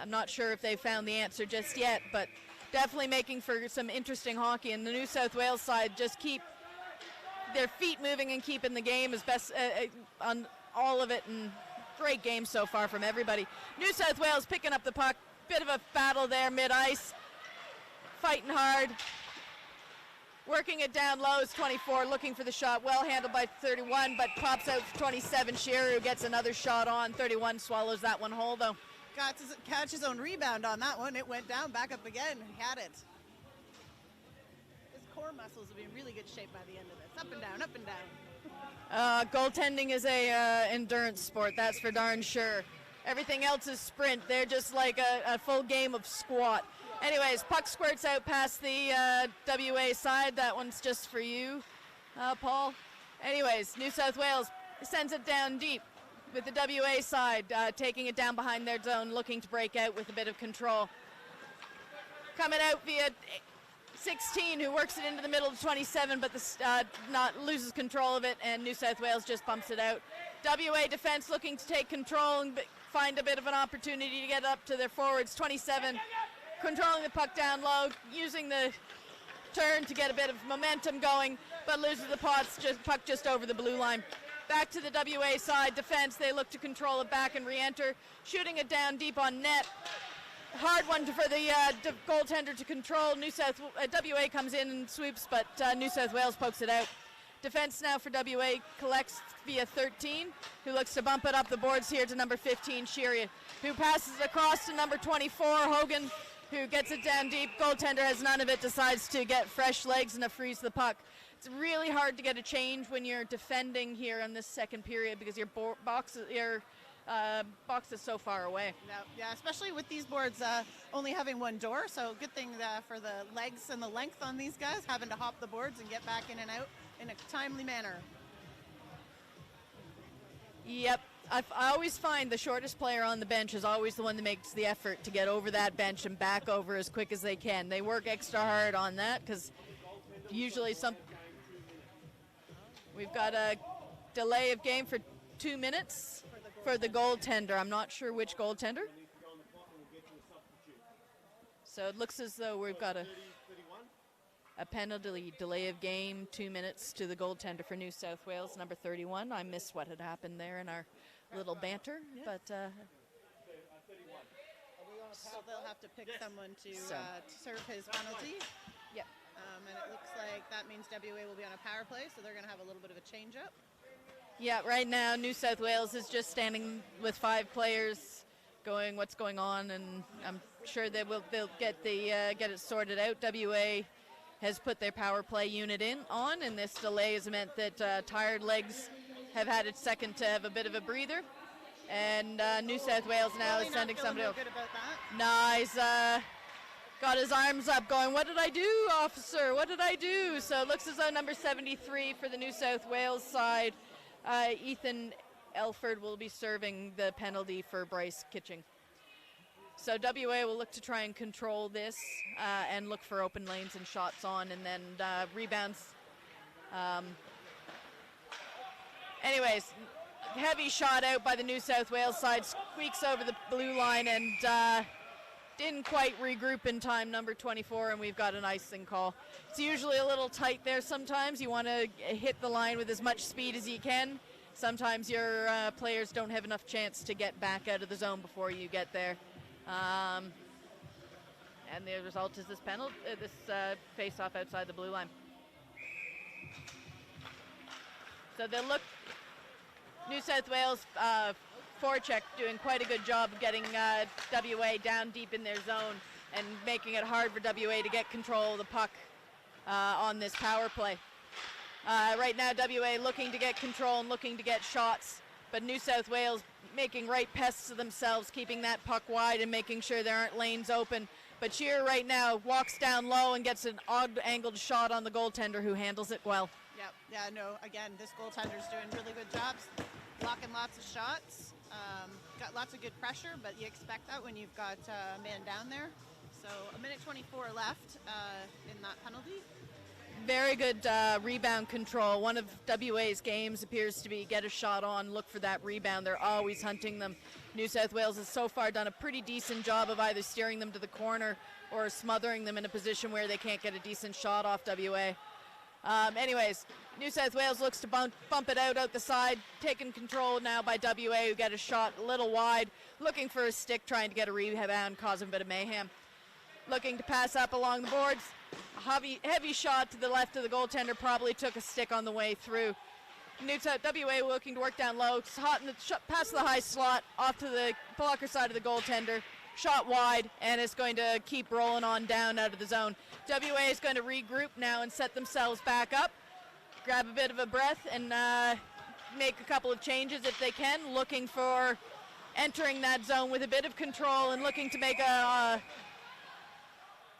not sure if they've found the answer just yet, but definitely making for some interesting hockey. And the New South Wales side just keep their feet moving and keeping the game as best on all of it. And great game so far from everybody. New South Wales picking up the puck. Bit of a battle there mid-ice. Fighting hard. Working it down low is 24, looking for the shot. Well handled by 31, but pops out 27. Shearer, who gets another shot on. 31 swallows that one whole, though. Got to catch his own rebound on that one. It went down, back up again. He had it. His core muscles will be in really good shape by the end of this. Up and down, up and down. Goaltending is a endurance sport, that's for darn sure. Everything else is sprint. They're just like a full game of squat. Anyways, puck squirts out past the WA side. That one's just for you, Paul. Anyways, New South Wales sends it down deep with the WA side, taking it down behind their zone, looking to break out with a bit of control. Coming out via 16, who works it into the middle of 27, but loses control of it, and New South Wales just bumps it out. WA defense looking to take control and find a bit of an opportunity to get up to their forwards. 27, controlling the puck down low, using the turn to get a bit of momentum going, but loses the puck just over the blue line. Back to the WA side defense. They look to control it back and re-enter, shooting it down deep on net. Hard one for the goaltender to control. WA comes in and swoops, but New South Wales pokes it out. Defense now for WA collects via 13, who looks to bump it up the boards here to number 15, Shearer, who passes it across to number 24, Hogan, who gets it down deep. Goaltender has none of it, decides to get fresh legs and to freeze the puck. It's really hard to get a change when you're defending here in this second period because your box is so far away. Yeah, especially with these boards only having one door, so good thing for the legs and the length on these guys, having to hop the boards and get back in and out in a timely manner. Yep. I always find the shortest player on the bench is always the one that makes the effort to get over that bench and back over as quick as they can. They work extra hard on that because usually we've got a delay of game for 2 minutes for the goaltender. I'm not sure which goaltender. So it looks as though we've got a penalty delay of game, 2 minutes to the goaltender for New South Wales, number 31. I missed what had happened there in our little banter, but so they'll have to pick someone to serve his penalty. Yep. And it looks like that means WA will be on a power play, so they're going to have a little bit of a change-up. Yeah, right now New South Wales is just standing with 5 players going what's going on, and I'm sure they'll get it sorted out. WA has put their power play unit on, and this delay has meant that tired legs have had a second to have a bit of a breather. And New South Wales now is sending somebody else. Good about that. Nice. Got his arms up going, "What did I do, officer? What did I do?" So it looks as though number 73 for the New South Wales side, Ethan Elford, will be serving the penalty for Bryce Kitching. So WA will look to try and control this and look for open lanes and shots on, and then rebounds. Anyways, heavy shot out by the New South Wales side, squeaks over the blue line and didn't quite regroup in time, number 24, and we've got an icing call. It's usually a little tight there sometimes. You want to hit the line with as much speed as you can. Sometimes your players don't have enough chance to get back out of the zone before you get there. And the result is this penalty, this face-off outside the blue line. So they'll look, New South Wales forecheck doing quite a good job of getting WA down deep in their zone and making it hard for WA to get control of the puck on this power play. Right now WA looking to get control and looking to get shots, but New South Wales making right pests of themselves, keeping that puck wide and making sure there aren't lanes open. But Shearer right now walks down low and gets an odd angled shot on the goaltender, who handles it well. Yep. Yeah, no, again, this goaltender's doing really good jobs, blocking lots of shots. Got lots of good pressure, but you expect that when you've got a man down there. So a minute 24 left in that penalty. Very good rebound control. One of WA's games appears to be get a shot on, look for that rebound. They're always hunting them. New South Wales has so far done a pretty decent job of either steering them to the corner or smothering them in a position where they can't get a decent shot off WA. Anyways, New South Wales looks to bump it out the side, taken control now by WA, who get a shot a little wide, looking for a stick, trying to get a rebound, causing a bit of mayhem. Looking to pass up along the boards. Heavy shot to the left of the goaltender, probably took a stick on the way through. WA looking to work down low, it's hot in the pass the high slot, off to the blocker side of the goaltender. Shot wide, and it's going to keep rolling on down out of the zone. WA is going to regroup now and set themselves back up, grab a bit of a breath, and make a couple of changes if they can, looking for entering that zone with a bit of control and looking to make a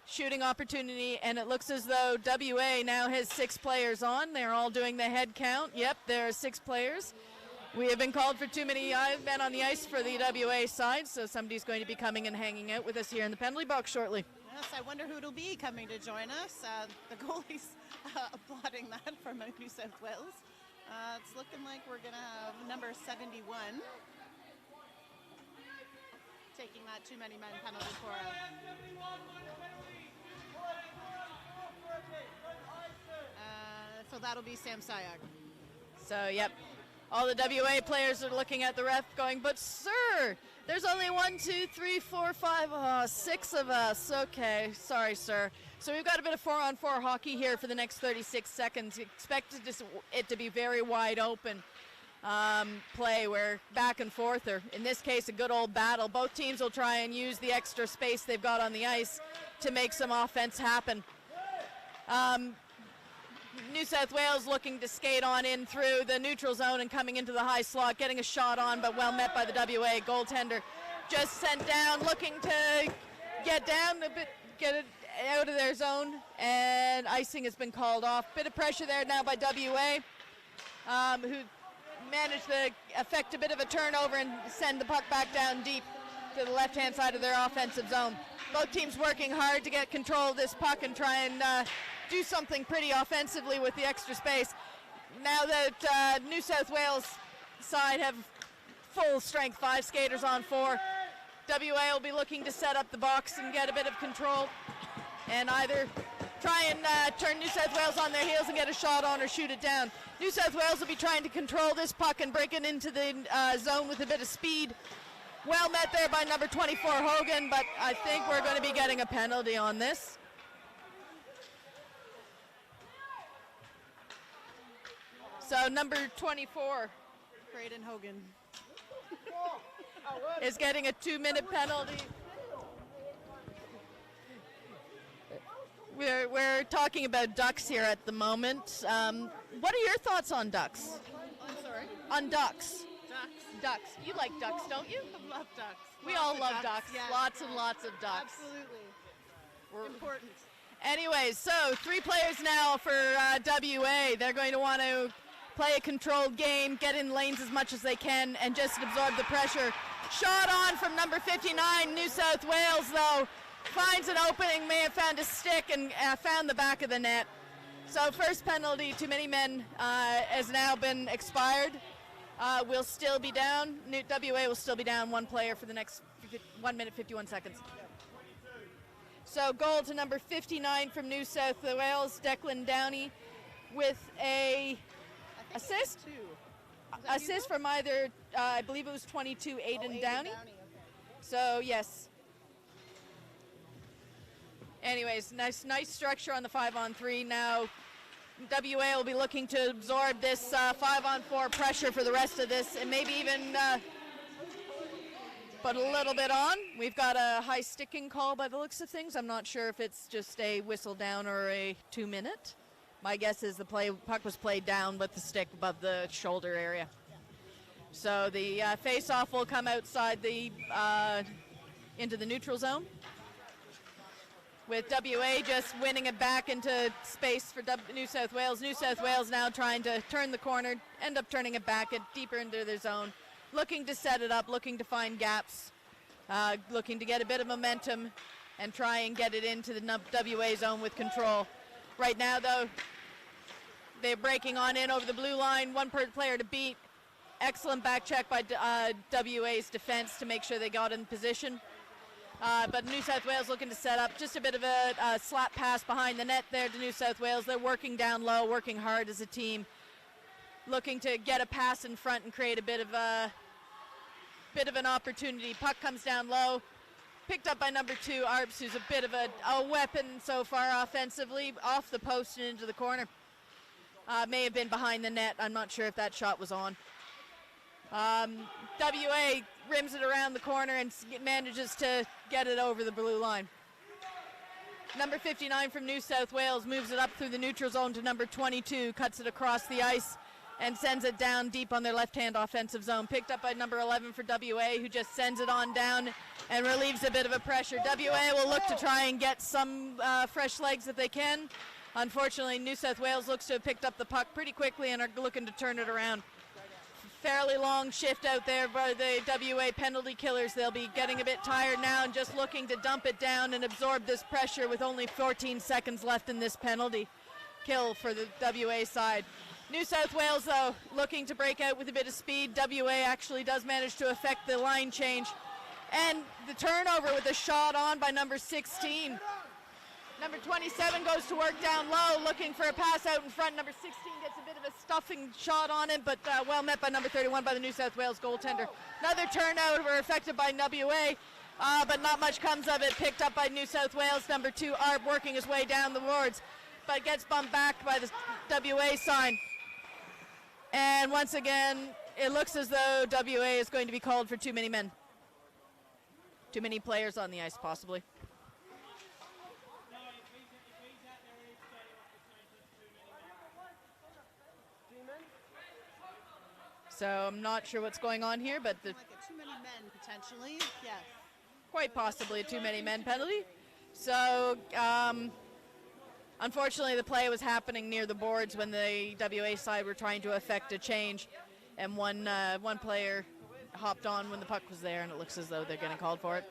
shooting opportunity. And it looks as though WA now has 6 players on. They're all doing the head count. Yep, there are 6 players. We have been called for too many men on the ice for the WA side, so somebody's going to be coming and hanging out with us here in the penalty box shortly. Yes, I wonder who it'll be coming to join us. The goalie's applauding that from New South Wales. It's looking like we're going to have number 71 taking that too many men penalty for us. So that'll be Sam Sayag. So, yep. All the WA players are looking at the ref going, "But sir, there's only 1, 2, 3, 4, 5, 6 of us." Okay, sorry, sir. So we've got a bit of 4-on-4 hockey here for the next 36 seconds. Expected it to be very wide open play where back and forth, or in this case, a good old battle. Both teams will try and use the extra space they've got on the ice to make some offense happen. New South Wales looking to skate on in through the neutral zone and coming into the high slot, getting a shot on, but well met by the WA goaltender. Just sent down, looking to get down a bit, get it out of their zone, and icing has been called off. Bit of pressure there now by WA, who managed to effect a bit of a turnover and send the puck back down deep to the left-hand side of their offensive zone. Both teams working hard to get control of this puck and try and do something pretty offensively with the extra space. Now that New South Wales side have full strength 5 skaters on 4, WA will be looking to set up the box and get a bit of control and either try and turn New South Wales on their heels and get a shot on or shoot it down. New South Wales will be trying to control this puck and break it into the zone with a bit of speed. Well met there by number 24 Hogan, but I think we're going to be getting a penalty on this. So number 24, Braden Hogan, is getting a 2-minute penalty. We're talking about ducks here at the moment. What are your thoughts on ducks? I'm sorry. On ducks. Ducks. Ducks. You like ducks, don't you? I love ducks. We all love ducks. Yeah. Lots and lots of ducks. Absolutely. Important. Anyways, so 3 players now for WA. They're going to want to play a controlled game, get in lanes as much as they can, and just absorb the pressure. Shot on from number 59, New South Wales, though. Finds an opening, may have found a stick, and found the back of the net. So first penalty, too many men, has now been expired. Will still be down. WA will still be down 1 player for the next 1 minute, 51 seconds. So goal to number 59 from New South Wales, Declan Downey, with a assist. Assist from either, I believe it was 22, Aiden Downey. Okay. So yes. Anyways, nice structure on the 5-on-3. Now WA will be looking to absorb this 5-on-4 pressure for the rest of this, and maybe even put a little bit on. We've got a high sticking call by the looks of things. I'm not sure if it's just a whistle down or a 2-minute. My guess is the puck was played down with the stick above the shoulder area. So the face-off will come outside the into the neutral zone, with WA just winning it back into space for New South Wales. New South Wales now trying to turn the corner, end up turning it back deeper into their zone, looking to set it up, looking to find gaps, looking to get a bit of momentum and try and get it into the WA zone with control. Right now, though, they're breaking on in over the blue line, 1 per player to beat. Excellent back check by WA's defense to make sure they got in position. But New South Wales looking to set up just a bit of a slap pass behind the net there to New South Wales. They're working down low, working hard as a team, looking to get a pass in front and create a bit of an opportunity. Puck comes down low, picked up by number 2, Arps, who's a bit of a weapon so far offensively, off the post and into the corner. May have been behind the net. I'm not sure if that shot was on. WA rims it around the corner and manages to get it over the blue line. Number 59 from New South Wales moves it up through the neutral zone to number 22, cuts it across the ice and sends it down deep on their left-hand offensive zone. Picked up by number 11 for WA, who just sends it on down and relieves a bit of a pressure. WA will look to try and get some fresh legs if they can. Unfortunately, New South Wales looks to have picked up the puck pretty quickly and are looking to turn it around. Fairly long shift out there by the WA penalty killers. They'll be getting a bit tired now and just looking to dump it down and absorb this pressure with only 14 seconds left in this penalty kill for the WA side. New South Wales, though, looking to break out with a bit of speed. WA actually does manage to affect the line change. And the turnover with a shot on by number 16. Number 27 goes to work down low, looking for a pass out in front. Number 16 gets a bit of a stuffing shot on it, but well met by number 31 by the New South Wales goaltender. Another turnover affected by WA, but not much comes of it. Picked up by New South Wales. Number 2, Arp, working his way down the boards, but gets bumped back by the WA sign. And once again, it looks as though WA is going to be called for too many men. Too many players on the ice, possibly. So I'm not sure what's going on here, but Like a too many men, potentially. Yes. quite possibly a too many men penalty. So unfortunately, the play was happening near the boards when the WA side were trying to effect a change, and one player hopped on when the puck was there, and it looks as though they're getting called for it.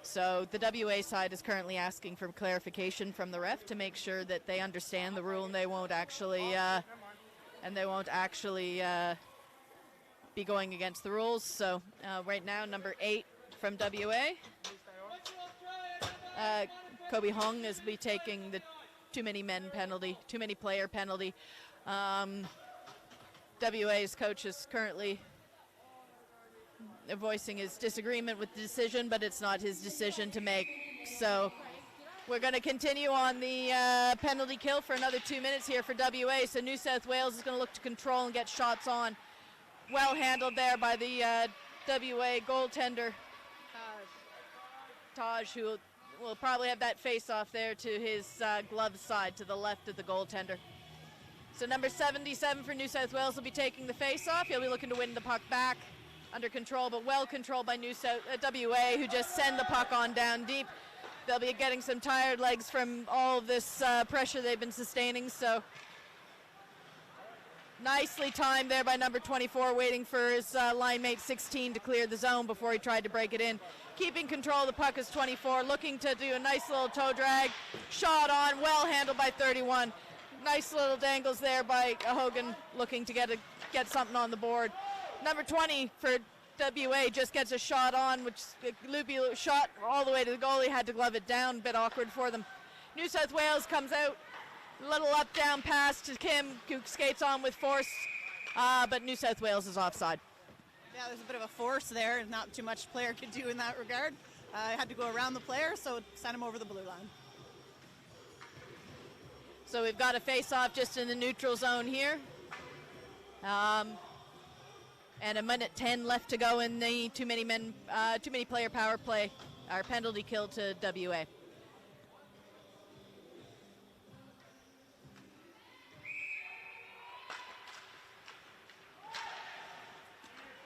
So the WA side is currently asking for clarification from the ref to make sure that they understand the rule and they won't actually be going against the rules. So right now, number 8 from WA, Kobe Hong, is be taking the too many men penalty, too many player penalty. WA's coach is currently voicing his disagreement with the decision, but it's not his decision to make. So we're going to continue on the penalty kill for another 2 minutes here for WA. So New South Wales is going to look to control and get shots on. Well handled there by the WA goaltender, Taj, who will probably have that face-off there to his glove side, to the left of the goaltender. So number 77 for New South Wales will be taking the face-off. He'll be looking to win the puck back, under control, but well controlled by WA, who just send the puck on down deep. They'll be getting some tired legs from all of this pressure they've been sustaining. So nicely timed there by number 24, waiting for his line mate 16 to clear the zone before he tried to break it in. Keeping control of the puck is 24, looking to do a nice little toe drag. Shot on, well handled by 31. Nice little dangles there by Hogan, looking to get something on the board. Number 20 for WA just gets a shot on, which loopy shot all the way to the goalie, had to glove it down, a bit awkward for them. New South Wales comes out, little up-down pass to Kim, who skates on with force, but New South Wales is offside. Yeah, there's a bit of a force there, and not too much player could do in that regard. Had to go around the player, so sent him over the blue line. So we've got a face-off just in the neutral zone here. And a minute 10 left to go in the too many player power play, our penalty kill to WA.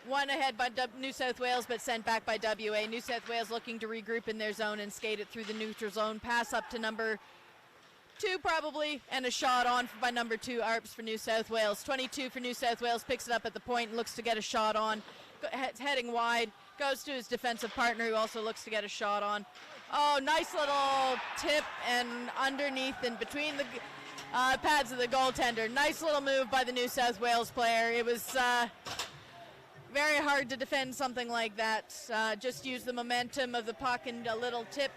One ahead by New South Wales, but sent back by WA. New South Wales looking to regroup in their zone and skate it through the neutral zone. Pass up to number 2 probably, and a shot on by number 2, Arps for New South Wales. 22 for New South Wales, picks it up at the point and looks to get a shot on. Heading wide, goes to his defensive partner who also looks to get a shot on. Oh, nice little tip and underneath and between the pads of the goaltender. Nice little move by the New South Wales player. It was very hard to defend something like that. Just use the momentum of the puck and a little tip,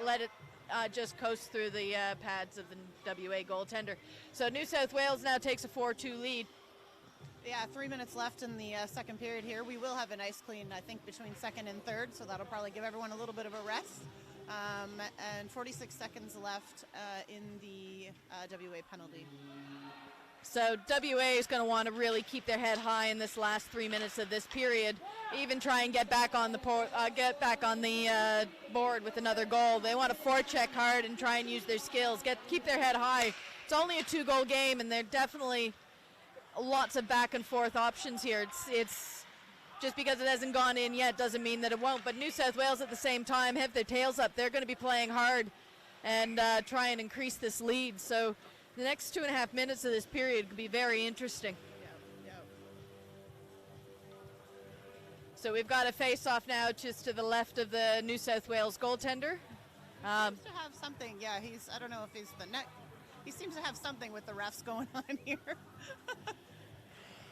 let it just coast through the pads of the WA goaltender. So New South Wales now takes a 4-2 lead. Yeah, 3 minutes left in the second period here. We will have an ice clean, I think, between second and third, so that'll probably give everyone a little bit of a rest. And 46 seconds left in the WA penalty. So WA is going to want to really keep their head high in this last 3 minutes of this period. Even try and get back on the board with another goal. They want to forecheck hard and try and use their skills. Keep their head high. It's only a 2-goal game, and there are definitely lots of back and forth options here. It's just because it hasn't gone in yet doesn't mean that it won't. But New South Wales at the same time have their tails up. They're going to be playing hard and try and increase this lead. So the next 2.5 minutes of this period could be very interesting. Yeah. So we've got a face-off now just to the left of the New South Wales goaltender. Seems to have something. Yeah, I don't know if he's the net. He seems to have something with the refs going on here.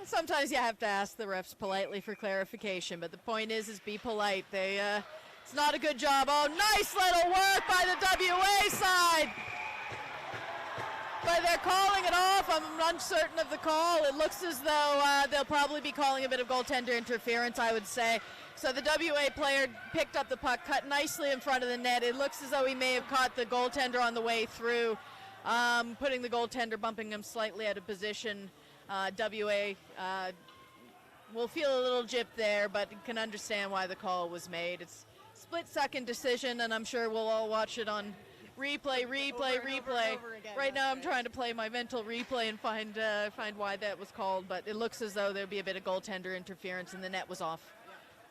Sometimes you have to ask the refs politely for clarification, but the point is be polite. It's not a good job. Oh, nice little work by the WA side. But they're calling it off. I'm uncertain of the call. It looks as though they'll probably be calling a bit of goaltender interference, I would say. So the WA player picked up the puck, cut nicely in front of the net. It looks as though he may have caught the goaltender on the way through, putting the goaltender, bumping him slightly out of position. WA will feel a little jip there, but can understand why the call was made. It's split-second decision, and I'm sure we'll all watch it on replay. Over again, Right now I'm trying to play my mental replay and find why that was called, but it looks as though there'd be a bit of goaltender interference and the net was off.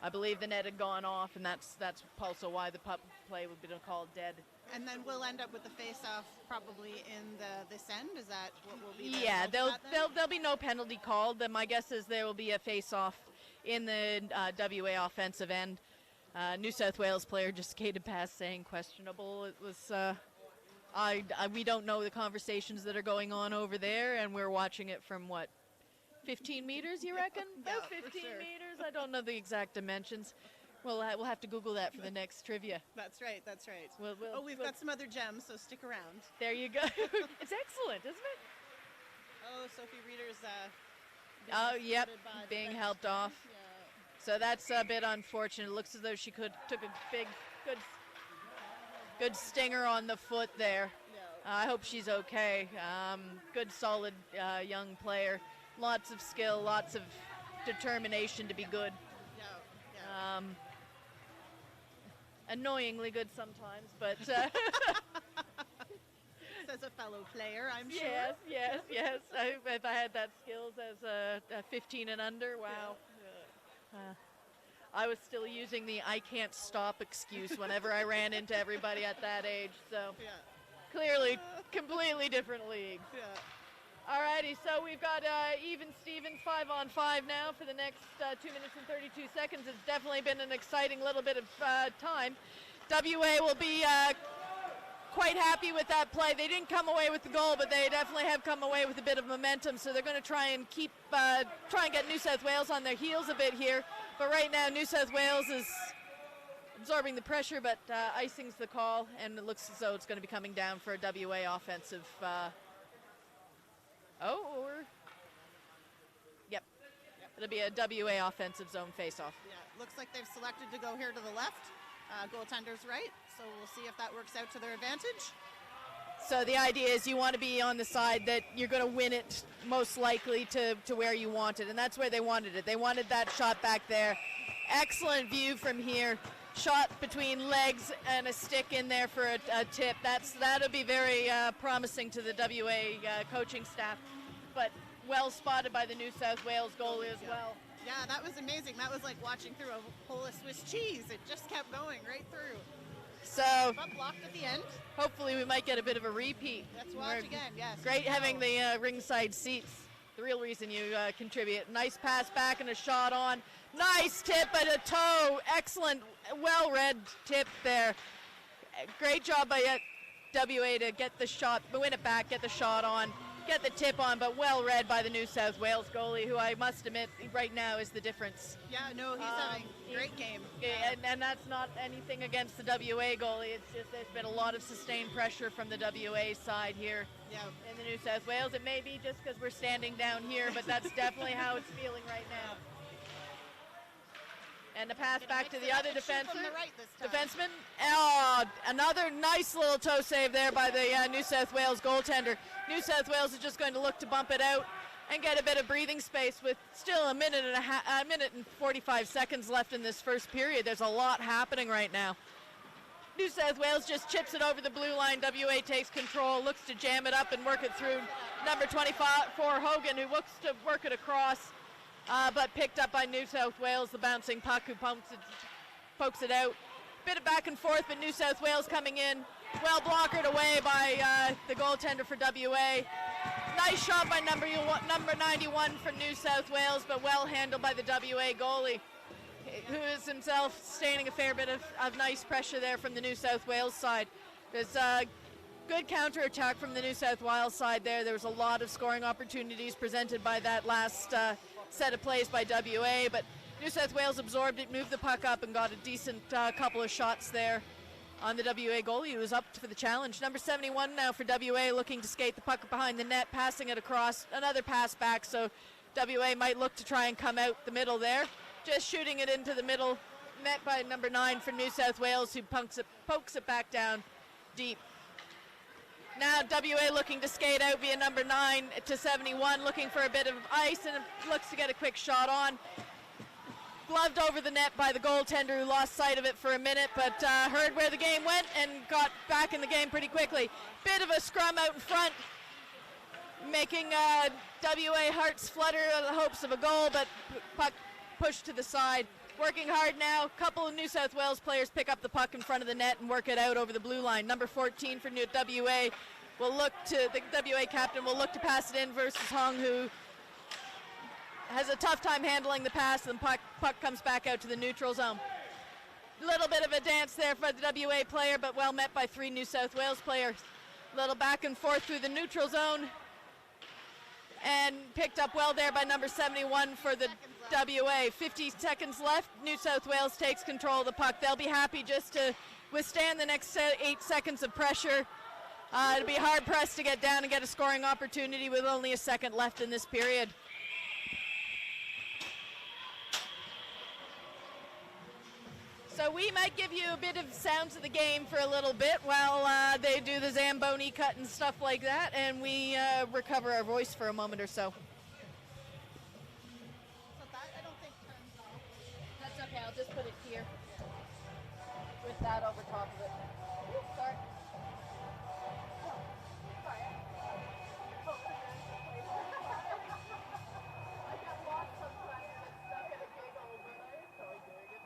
I believe the net had gone off, and that's also why the puck play would be called dead. And then we'll end up with the face-off probably in this end. Is that what will be? Yeah, there'll be no penalty called. Then my guess is there will be a face-off in the WA offensive end. New South Wales player just skated past saying questionable. It was we don't know the conversations that are going on over there, and we're watching it from 15 meters, you reckon? Yeah, About 15 for sure. meters. I don't know the exact dimensions. We'll have to Google that for the next trivia. That's right. We've got some other gems, so stick around. There you go. It's excellent, isn't it? Oh, Sophie Reeder's being helped off. Yeah. So that's a bit unfortunate. It looks as though she took a big, good stinger on the foot there. Yeah. I hope she's okay. Good, solid young player. Lots of skill, lots of determination to be good. Yeah. annoyingly good sometimes, but As a fellow player, I'm sure. yes. If I had that skills as a 15 and under, wow. I was still using the I can't stop excuse whenever I ran into everybody at that age. So Yeah. clearly, completely different leagues. Yeah. Alrighty, so we've got even Stevens 5-on-5 now for the next 2 minutes and 32 seconds. It's definitely been an exciting little bit of time. WA will be quite happy with that play. They didn't come away with the goal, but they definitely have come away with a bit of momentum. So they're going to try and get New South Wales on their heels a bit here. But right now, New South Wales is absorbing the pressure, but icing's the call, and it looks as though it's going to be coming down for a WA offensive. Yep. It'll be a WA offensive zone face-off. Yeah, looks like they've selected to go here to the left. Goaltender's right, so we'll see if that works out to their advantage. So the idea is you want to be on the side that you're going to win it most likely to where you want it, and that's where they wanted it. They wanted that shot back there. Excellent view from here. Shot between legs and a stick in there for a tip. That'll be very promising to the WA coaching staff, but well spotted by the New South Wales goalie as well. Yeah, that was amazing. That was like watching through a bowl of Swiss cheese. It just kept going right through. So But blocked at the end. hopefully we might get a bit of a repeat. Let's watch again, yes. Great having the ringside seats. The real reason you contribute. Nice pass back and a shot on. Nice tip at a toe. Excellent, well-read tip there. Great job by WA to get the shot, win it back, get the shot on, get the tip on, but well-read by the New South Wales goalie, who I must admit right now is the difference. Yeah, no, he's having a great game. And that's not anything against the WA goalie. It's just there's been a lot of sustained pressure from the WA side here in the New South Wales. It may be just because we're standing down here, but that's definitely how it's feeling right now. And the pass back to the other defenseman. Oh, another nice little toe save there by the New South Wales goaltender. New South Wales is just going to look to bump it out and get a bit of breathing space with still a minute and 45 seconds left in this first period. There's a lot happening right now. New South Wales just chips it over the blue line. WA takes control, looks to jam it up and work it through number 24 Hogan, who looks to work it across. But picked up by New South Wales, the bouncing puck who pokes it out. Bit of back and forth, but New South Wales coming in. Well blockered away by the goaltender for WA. Nice shot by number 91 for New South Wales, but well handled by the WA goalie, who is himself sustaining a fair bit of nice pressure there from the New South Wales side. There's a good counterattack from the New South Wales side there. There was a lot of scoring opportunities presented by that last set of plays by WA, but New South Wales absorbed it, moved the puck up, and got a decent couple of shots there on the WA goalie, who was up for the challenge. Number 71 now for WA, looking to skate the puck behind the net, passing it across. Another pass back, so WA might look to try and come out the middle there. Just shooting it into the middle, met by number 9 for New South Wales, who pokes it back down deep. Now WA looking to skate out via number 9 to 71, looking for a bit of ice, and looks to get a quick shot on. Gloved over the net by the goaltender, who lost sight of it for a minute, but heard where the game went and got back in the game pretty quickly. Bit of a scrum out in front, making WA hearts flutter the hopes of a goal, but puck pushed to the side. Working hard now. A couple of New South Wales players pick up the puck in front of the net and work it out over the blue line. Number 14 for WA will look to, the WA captain will look to pass it in versus Hong, who has a tough time handling the pass, and the puck comes back out to the neutral zone. Little bit of a dance there for the WA player, but well met by 3 New South Wales players. Little back and forth through the neutral zone, and picked up well there by number 71 for the WA. 50 seconds left. New South Wales takes control of the puck. They'll be happy just to withstand the next 8 seconds of pressure. It'll be hard pressed to get down and get a scoring opportunity with only a second left in this period. So we might give you a bit of sounds of the game for a little bit while they do the Zamboni cut and stuff like that, and we recover our voice for a moment or so. So that I don't think turns off. That's okay, I'll just put it here. With with that over top of it. Oops, sorry. I got lost sometimes and it's stuck in a giggle, but I enjoy doing it.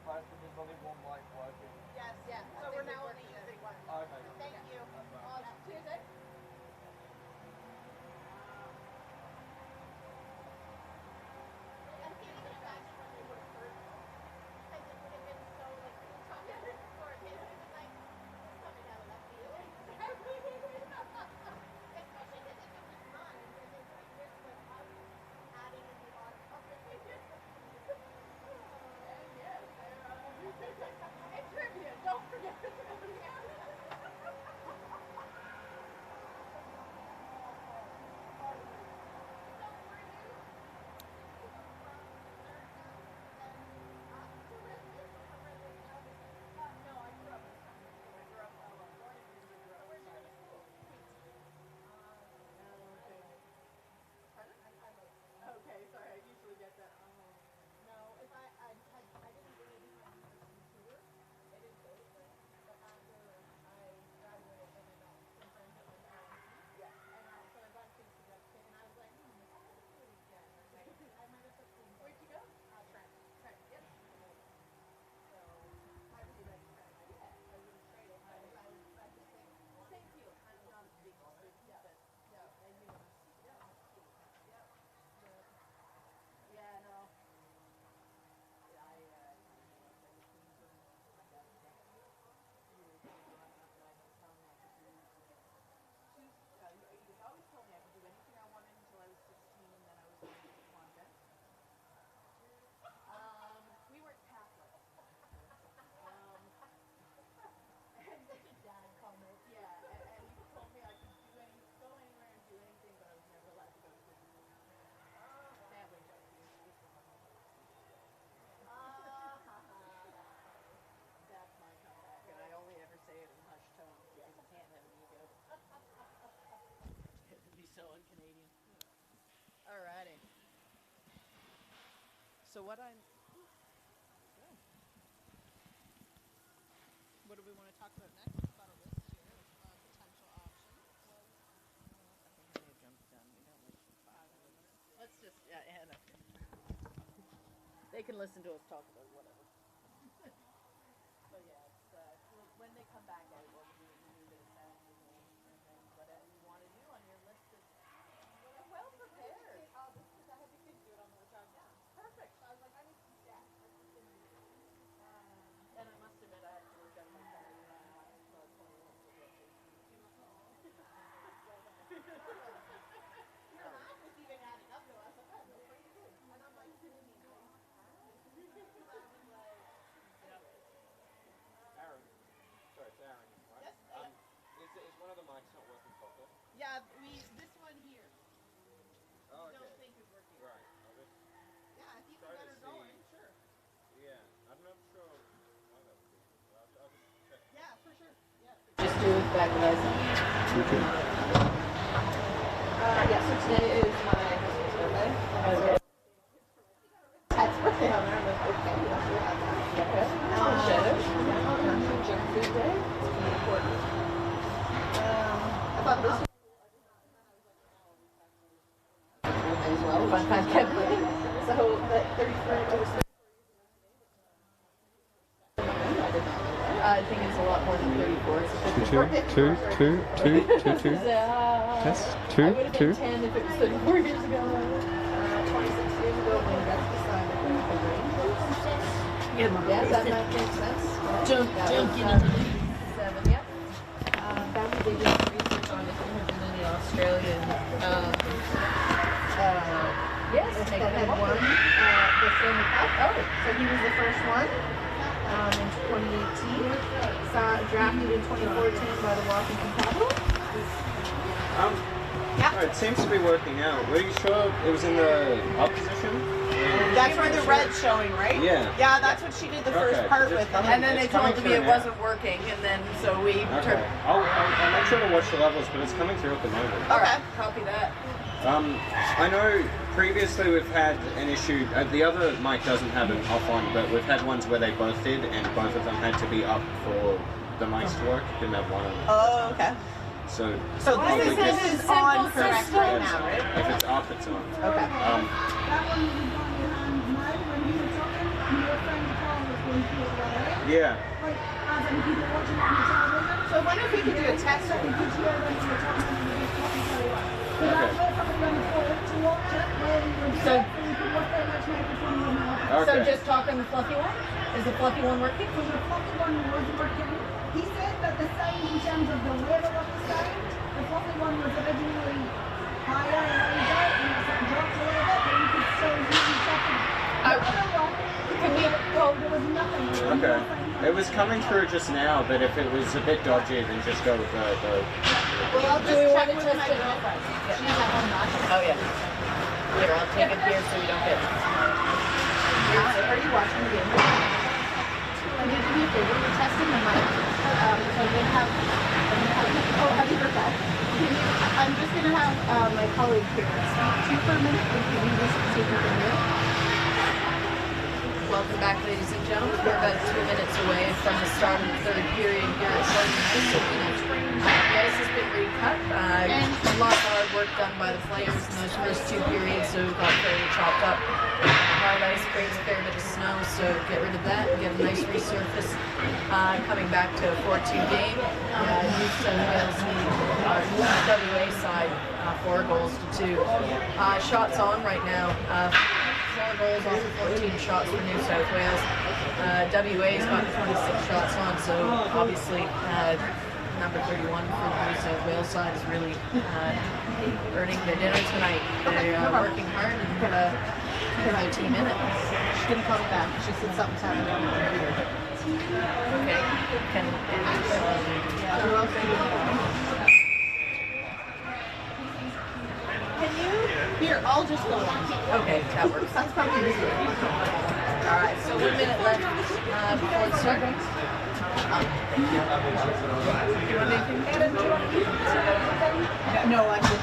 flash, but there's only one mic working. Yes. Yeah. So we're now only using one. Okay. Thank you. Awesome. Cheers, eh? I can't even imagine when they would have heard it. Because it would have been so like cool talking to her before it would have been like coming out of left field. Especially because it was mine and they're doing this without adding in the audio. And trivia, don't forget the trivia. Okay, sorry, I usually get that. No, if I didn't bring it in my tour. I didn't go to it, but after I graduated and then some friends that went to yeah, and so I got to thing and I was like, I might have to do it again. I might have to clean. Where'd you go? Trent. Trent, yep. So I really like Trent. Yeah, I really straight it. I just think Same field, kind of not as big as this, yeah, but yeah, I knew it. yeah. Yeah. Yeah, no. Yeah, I he always told me I could do anything I wanted until I was 16, and then I was going to the convent. We weren't Catholic. And such a dad comment. Yeah, and he told me I could go anywhere and do anything, but I was never allowed to go to prison. Family joke. That's my comeback, and I only ever say it in hushed tones because I can't have an ego. It'd be so un-Canadian. Alrighty. So what What do we want to talk about next? We've got a list here of potential options. I think I may have jumped done. We got like 5 minutes. Let's just, yeah, Anna. They can listen to us talk about whatever. But yeah, it's, when they come back, I will do a bit of sound and then whatever you want to do on your list of. You're well prepared. Because I had the kids do it on the way down. Perfect. So I was like, I need some stats. And I must admit, I had to work out my car. So it's one of the ones that get to. Your math was even adding up to us. I was like, pretty good. And I'm like, I was like, Aaron. Sorry, it's Aaron, right? yes. Is one of the mics not working properly? Yeah, this one here. Oh, I don't okay. think is working. Right. I'll just, Yeah, if you can Try to get her see. going, sure. yeah, I'm not sure why that would be. I'll just check. Yeah, for sure. Yeah. Just do it back when I was. Yeah, so today is my husband's birthday. That's birthday. Junk food day. It's important. I thought this as well. Fun time kept moving. So that 33 was. I think it's a lot more than 34. It's a 2. Test. I would have been 10 if it was 34 years ago. 26 years ago when Gretzky signed the Rangers. Yeah, that might make sense. Don't get into the 7, yep. Family, they did some research on if there had been any Australian yes, that had won the Stanley Cup. Oh, so he was the first one in 2018. Drafted in 2014 by the Washington Capitals. It seems to be working out. Were you sure it was in the up position? That's where the red's showing, right? Yeah. Yeah, that's what she did the first Okay, part just with. coming- And then they it's told coming me it through now. wasn't working, and then so we Okay. turned. I'll make sure to watch the levels, but it's coming through at the moment. Okay, copy that. I know previously we've had an issue, the other mic doesn't have an off on, but we've had ones where they both did, and both of them had to be up for the mics to work. Didn't have one on. Oh, okay. So So probably this just- is on correct system. right now, right? if it's up, it's on. Okay. That one was on your hand, Mike, when you were talking, and your friend Paul was going through Yeah. Like, as in people watching it on the television. So I wonder if we could do a test. So we could hear when you were talking and you were talking very well. But Okay. I've got somebody on the phone to watch it while we were doing So- it, so we could watch their microphone on the office. Okay. So just talk on the fluffy one? Is the fluffy one working? So the fluffy one was working. He said that the sound in terms of the level of the sound, the fluffy one was originally higher and louder, and it dropped a little bit, but you could still hear the second. The other one, Can we go? there was nothing. There was Okay. nothing. It was coming through just now, but if it was a bit dodgy, then just go with the Well, I'll Do just we check want to with test my it? girlfriend. She's at home watching. Oh, yeah. Here, I'll take it here so we don't get... Are you watching the game? Can you do me a favor? We're testing the mic. So they have. Oh, have you heard that? I'm just gonna have my colleague here speak to you for a minute. And can you just see if you can hear? Welcome back, ladies and gentlemen. We're about 2 minutes away from the start of the third period here at Golden Ice Arena. The ice has been recut. A lot of hard work done by the players in those first 2 periods, so it got fairly chopped up. Hard ice creates a fair bit of snow, so get rid of that and get a nice resurface. Coming back to a 4-2 game. New South Wales lead WA side 4 goals to 2. Shots on right now. 4 goals off of 14 shots for New South Wales. WA's got 26 shots on, so obviously number 31 for the New South Wales side is really earning their dinner tonight. They're working hard and keeping their team in it. She's gonna call me back. She said something's happening on the computer. Okay. Yeah, who else do you know? Can you? Here, I'll just go on. Okay, that works. That's probably easier. All right, so 1 minute left before the start. No, I'm just.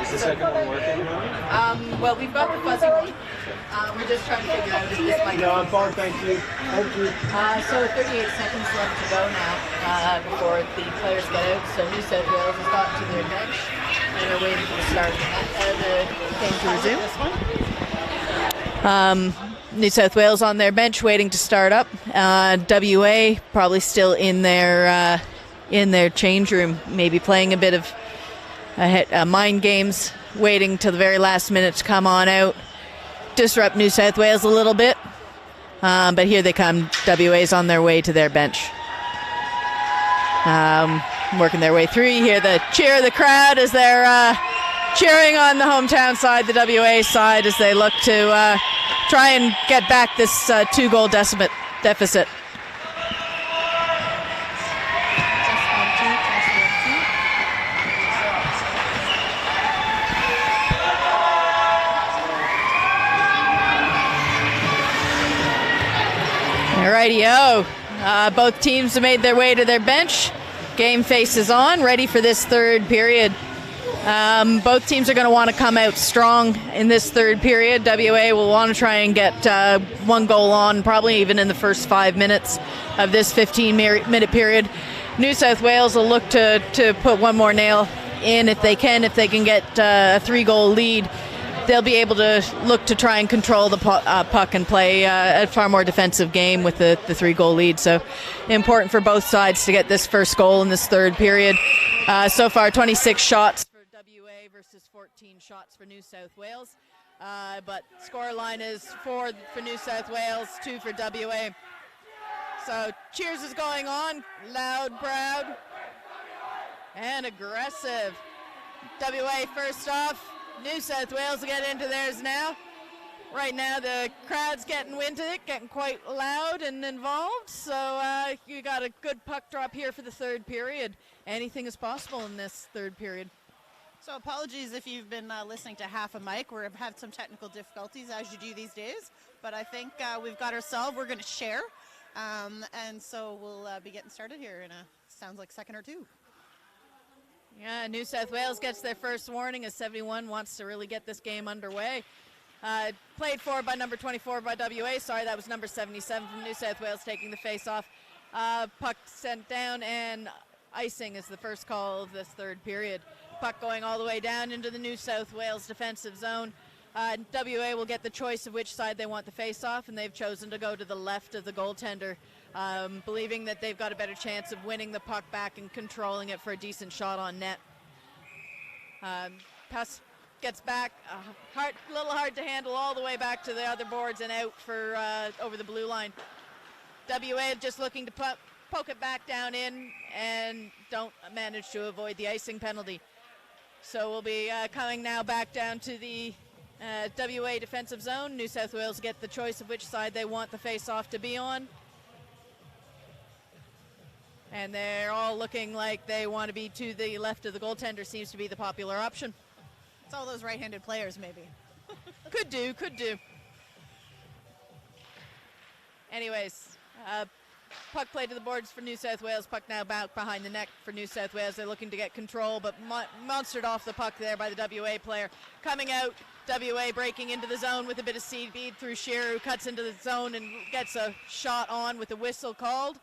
Is the second one working now? Well, we've got the fuzzy one. We're just trying to figure out if this might No, I'm fine, thank you. Thank you. So 38 seconds left to go now before the players get out. So New South Wales has gotten to their bench and are waiting for the start of the game to resume. New South Wales on their bench waiting to start up. WA probably still in their change room, maybe playing a bit of mind games, waiting till the very last minute to come on out, disrupt New South Wales a little bit. But here they come. WA's on their way to their bench. Working their way through. You hear the cheer of the crowd as they're cheering on the hometown side, the WA side, as they look to try and get back this 2-goal deficit. Alrighty-o. Both teams have made their way to their bench. Game faces on, ready for this third period. Both teams are going to want to come out strong in this third period. WA will want to try and get 1 goal on, probably even in the first 5 minutes of this 15-minute period. New South Wales will look to put one more nail in if they can. If they can get a 3-goal lead, they'll be able to look to try and control the puck and play a far more defensive game with the 3-goal lead. So important for both sides to get this first goal in this third period. So far, 26 shots for WA versus 14 shots for New South Wales. But scoreline is 4 for New South Wales, 2 for WA. So cheers is going on, loud, proud, and aggressive. WA first off. New South Wales will get into theirs now. Right now the crowd's getting into it, getting quite loud and involved. So you got a good puck drop here for the third period. Anything is possible in this third period. So apologies if you've been listening to half a mic. We've had some technical difficulties as you do these days. But I think we've got ourselves. We're going to share. And so we'll be getting started here in sounds like second or two. Yeah, New South Wales gets their first warning as 71 wants to really get this game underway. Played for by number 24 by WA. Sorry, that was number 77 from New South Wales taking the face-off. Puck sent down, and icing is the first call of this third period. Puck going all the way down into the New South Wales defensive zone. WA will get the choice of which side they want the face-off, and they've chosen to go to the left of the goaltender, believing that they've got a better chance of winning the puck back and controlling it for a decent shot on net. Pass gets back, little hard to handle all the way back to the other boards and out for over the blue line. WA just looking to poke it back down in and don't manage to avoid the icing penalty. So we'll be coming now back down to the WA defensive zone. New South Wales get the choice of which side they want the face-off to be on. And they're all looking like they want to be to the left of the goaltender, seems to be the popular option. It's all those right-handed players, maybe. Could do. Anyways, puck play to the boards for New South Wales. Puck now back behind the net for New South Wales. They're looking to get control, but monstered off the puck there by the WA player. Coming out, WA breaking into the zone with a bit of speed through Shearer, who cuts into the zone and gets a shot on with the whistle called.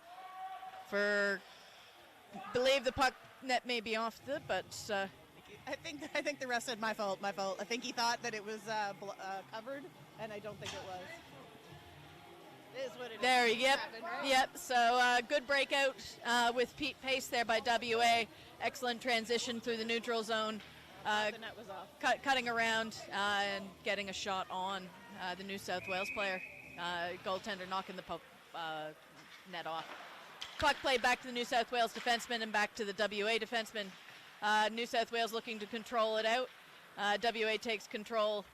Believe the puck net may be off but I think the ref said my fault. I think he thought that it was covered, and I don't think it was. It is what it there, is. Yep. So good breakout with pace there by WA. Excellent transition through the neutral zone. The net was off. Cutting around and getting a shot on the New South Wales player. Goaltender knocking the net off. Puck played back to the New South Wales defenseman and back to the WA defenseman. New South Wales looking to control it out. WA takes control,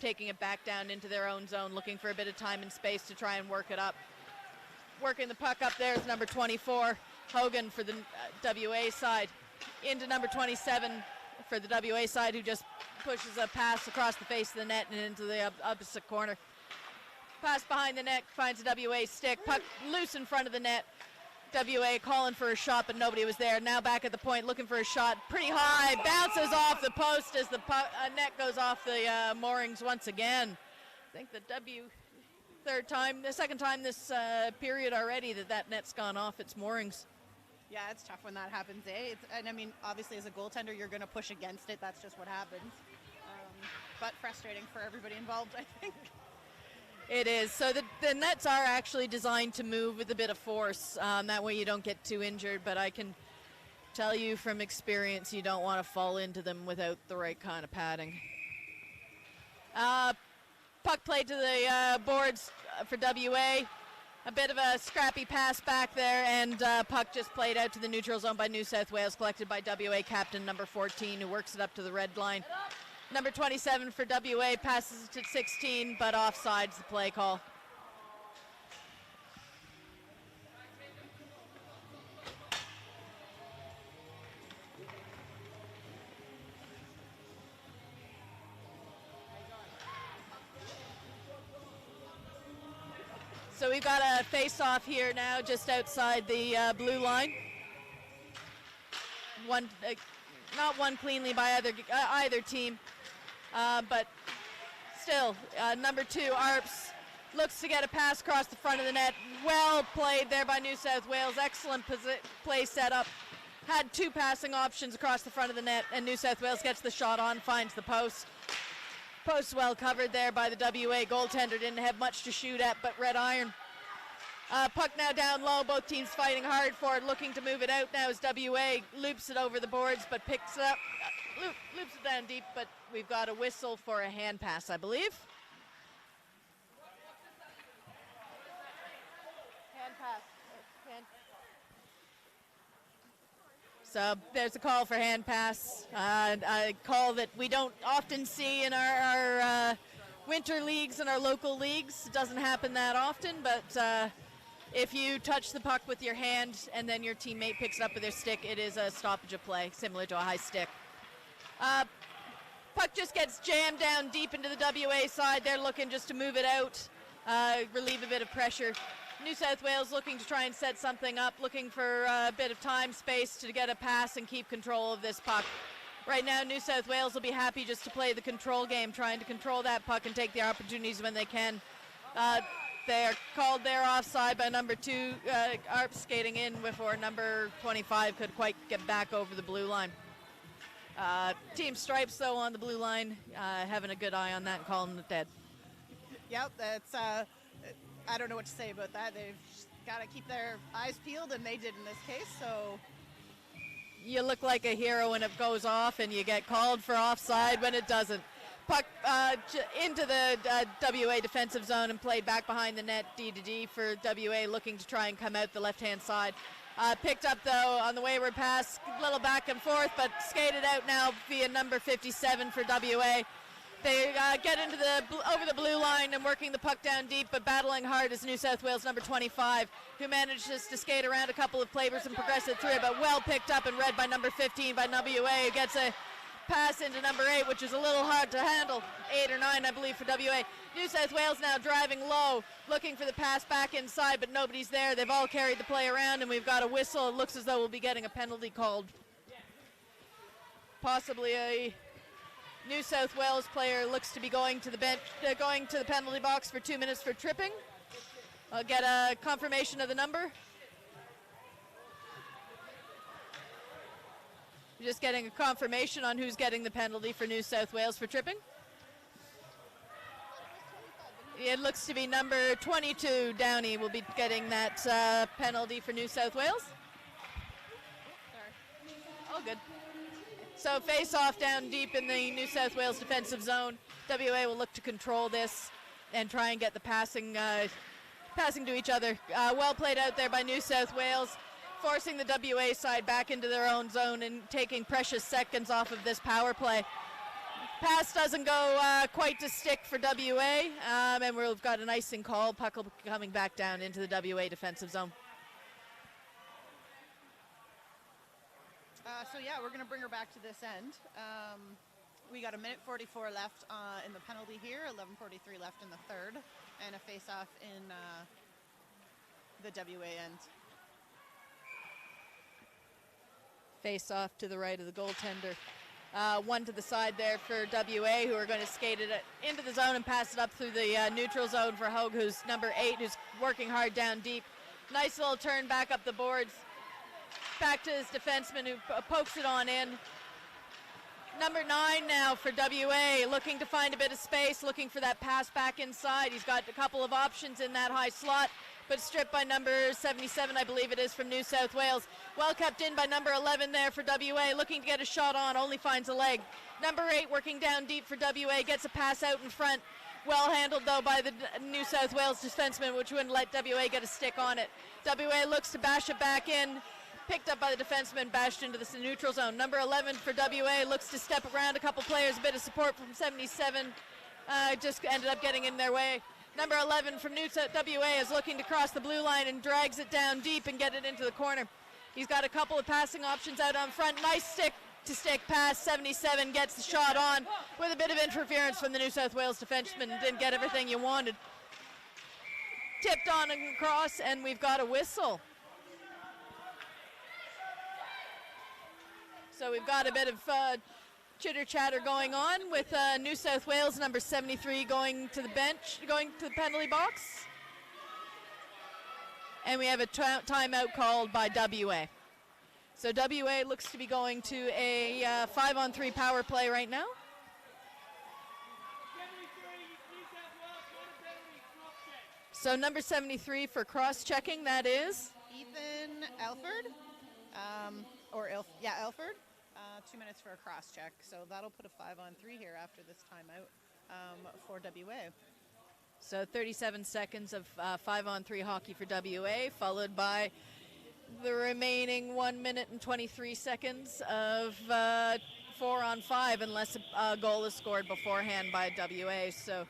taking it back down into their own zone, looking for a bit of time and space to try and work it up. Working the puck up there is number 24, Hogan for the WA side. Into number 27 for the WA side, who just pushes a pass across the face of the net and into the opposite corner. Pass behind the net, finds a WA stick, puck loose in front of the net. WA calling for a shot, but nobody was there. Now back at the point, looking for a shot. Pretty high, bounces off the post as the net goes off the moorings once again. I think the second time this period already that net's gone off its moorings. Yeah, it's tough when that happens, eh? And I mean, obviously as a goaltender, you're going to push against it. That's just what happens. But frustrating for everybody involved, I think. It is. So the nets are actually designed to move with a bit of force. That way you don't get too injured. But I can tell you from experience, you don't want to fall into them without the right kind of padding. Puck played to the boards for WA. A bit of a scrappy pass back there, and puck just played out to the neutral zone by New South Wales, collected by WA captain number 14, who works it up to the red line. Number 27 for WA passes to 16, but offsides the play call. So we've got a face-off here now just outside the blue line. Not won cleanly by either team. But still, number 2, Arps, looks to get a pass across the front of the net. Well played there by New South Wales. Excellent play set up. Had 2 passing options across the front of the net, and New South Wales gets the shot on, finds the post. Post well covered there by the WA goaltender. Didn't have much to shoot at, but red iron. Puck now down low. Both teams fighting hard for it, looking to move it out now as WA loops it over the boards, but picks it up. Loops it down deep, but we've got a whistle for a hand pass, I believe. Hand pass. So there's a call for hand pass, a call that we don't often see in our winter leagues and our local leagues. It doesn't happen that often, but if you touch the puck with your hand and then your teammate picks it up with their stick, it is a stoppage of play, similar to a high stick. Puck just gets jammed down deep into the WA side. They're looking just to move it out, relieve a bit of pressure. New South Wales looking to try and set something up, looking for a bit of time, space to get a pass and keep control of this puck. Right now, New South Wales will be happy just to play the control game, trying to control that puck and take the opportunities when they can. They are called there offside by number 2, Arp skating in before number 25 could quite get back over the blue line. Team Stripes, though, on the blue line, having a good eye on that and calling it dead. Yep, that's. I don't know what to say about that. They've got to keep their eyes peeled, and they did in this case. So You look like a hero when it goes off, and you get called for offside when it doesn't. Puck into the WA defensive zone and played back behind the net, D for WA, looking to try and come out the left-hand side. Picked up, though, on the wayward pass, a little back and forth, but skated out now via number 57 for WA. They get into over the blue line and working the puck down deep, but battling hard is New South Wales number 25, who manages to skate around a couple of players and progress it through, but well picked up and read by number 15 by WA, who gets a pass into number 8, which is a little hard to handle. 8 or 9, I believe, for WA. New South Wales now driving low, looking for the pass back inside, but nobody's there. They've all carried the play around, and we've got a whistle. It looks as though we'll be getting a penalty called. Possibly a New South Wales player looks to be going to the bench, going to the penalty box for 2 minutes for tripping. I'll get a confirmation of the number. Just getting a confirmation on who's getting the penalty for New South Wales for tripping. It looks to be number 22, Downey, will be getting that penalty for New South Wales. Sorry. Oh, good. So face off down deep in the New South Wales defensive zone. WA will look to control this and try and get the passing to each other. Well played out there by New South Wales, forcing the WA side back into their own zone and taking precious seconds off of this power play. Pass doesn't go quite to stick for WA, and we've got an icing call. Puck will be coming back down into the WA defensive zone. So yeah, we're going to bring her back to this end. We got 1:44 left in the penalty here, 11:43 left in the third, and a face-off in the WA end. Face off to the right of the goaltender. One to the side there for WA, who are going to skate it into the zone and pass it up through the neutral zone for Hogue, who's number 8, who's working hard down deep. Nice little turn back up the boards. Back to his defenseman, who pokes it on in. Number 9 now for WA, looking to find a bit of space, looking for that pass back inside. He's got a couple of options in that high slot, but stripped by number 77, I believe it is, from New South Wales. Well kept in by number 11 there for WA, looking to get a shot on, only finds a leg. Number 8 working down deep for WA, gets a pass out in front. Well handled, though, by the New South Wales defenseman, which wouldn't let WA get a stick on it. WA looks to bash it back in. Picked up by the defenseman, bashed into the neutral zone. Number 11 for WA looks to step around a couple players, a bit of support from 77. Just ended up getting in their way. Number 11 from New South WA is looking to cross the blue line and drags it down deep and get it into the corner. He's got a couple of passing options out on front. Nice stick-to-stick pass. 77 gets the shot on with a bit of interference from the New South Wales defenseman. Didn't get everything you wanted. Tipped on and across, and we've got a whistle. So we've got a bit of chitter-chatter going on with New South Wales number 73 going to the bench, going to the penalty box. And we have a timeout called by WA. So WA looks to be going to a 5-on-3 power play right now. So number 73 for cross-checking, that is? Ethan Elford. Elford. 2 minutes for a cross check, so that'll put a 5-on-3 here after this timeout for WA. So 37 seconds of 5-on-3 hockey for WA, followed by the remaining 1 minute and 23 seconds of 4-on-5, unless a goal is scored beforehand by WA. So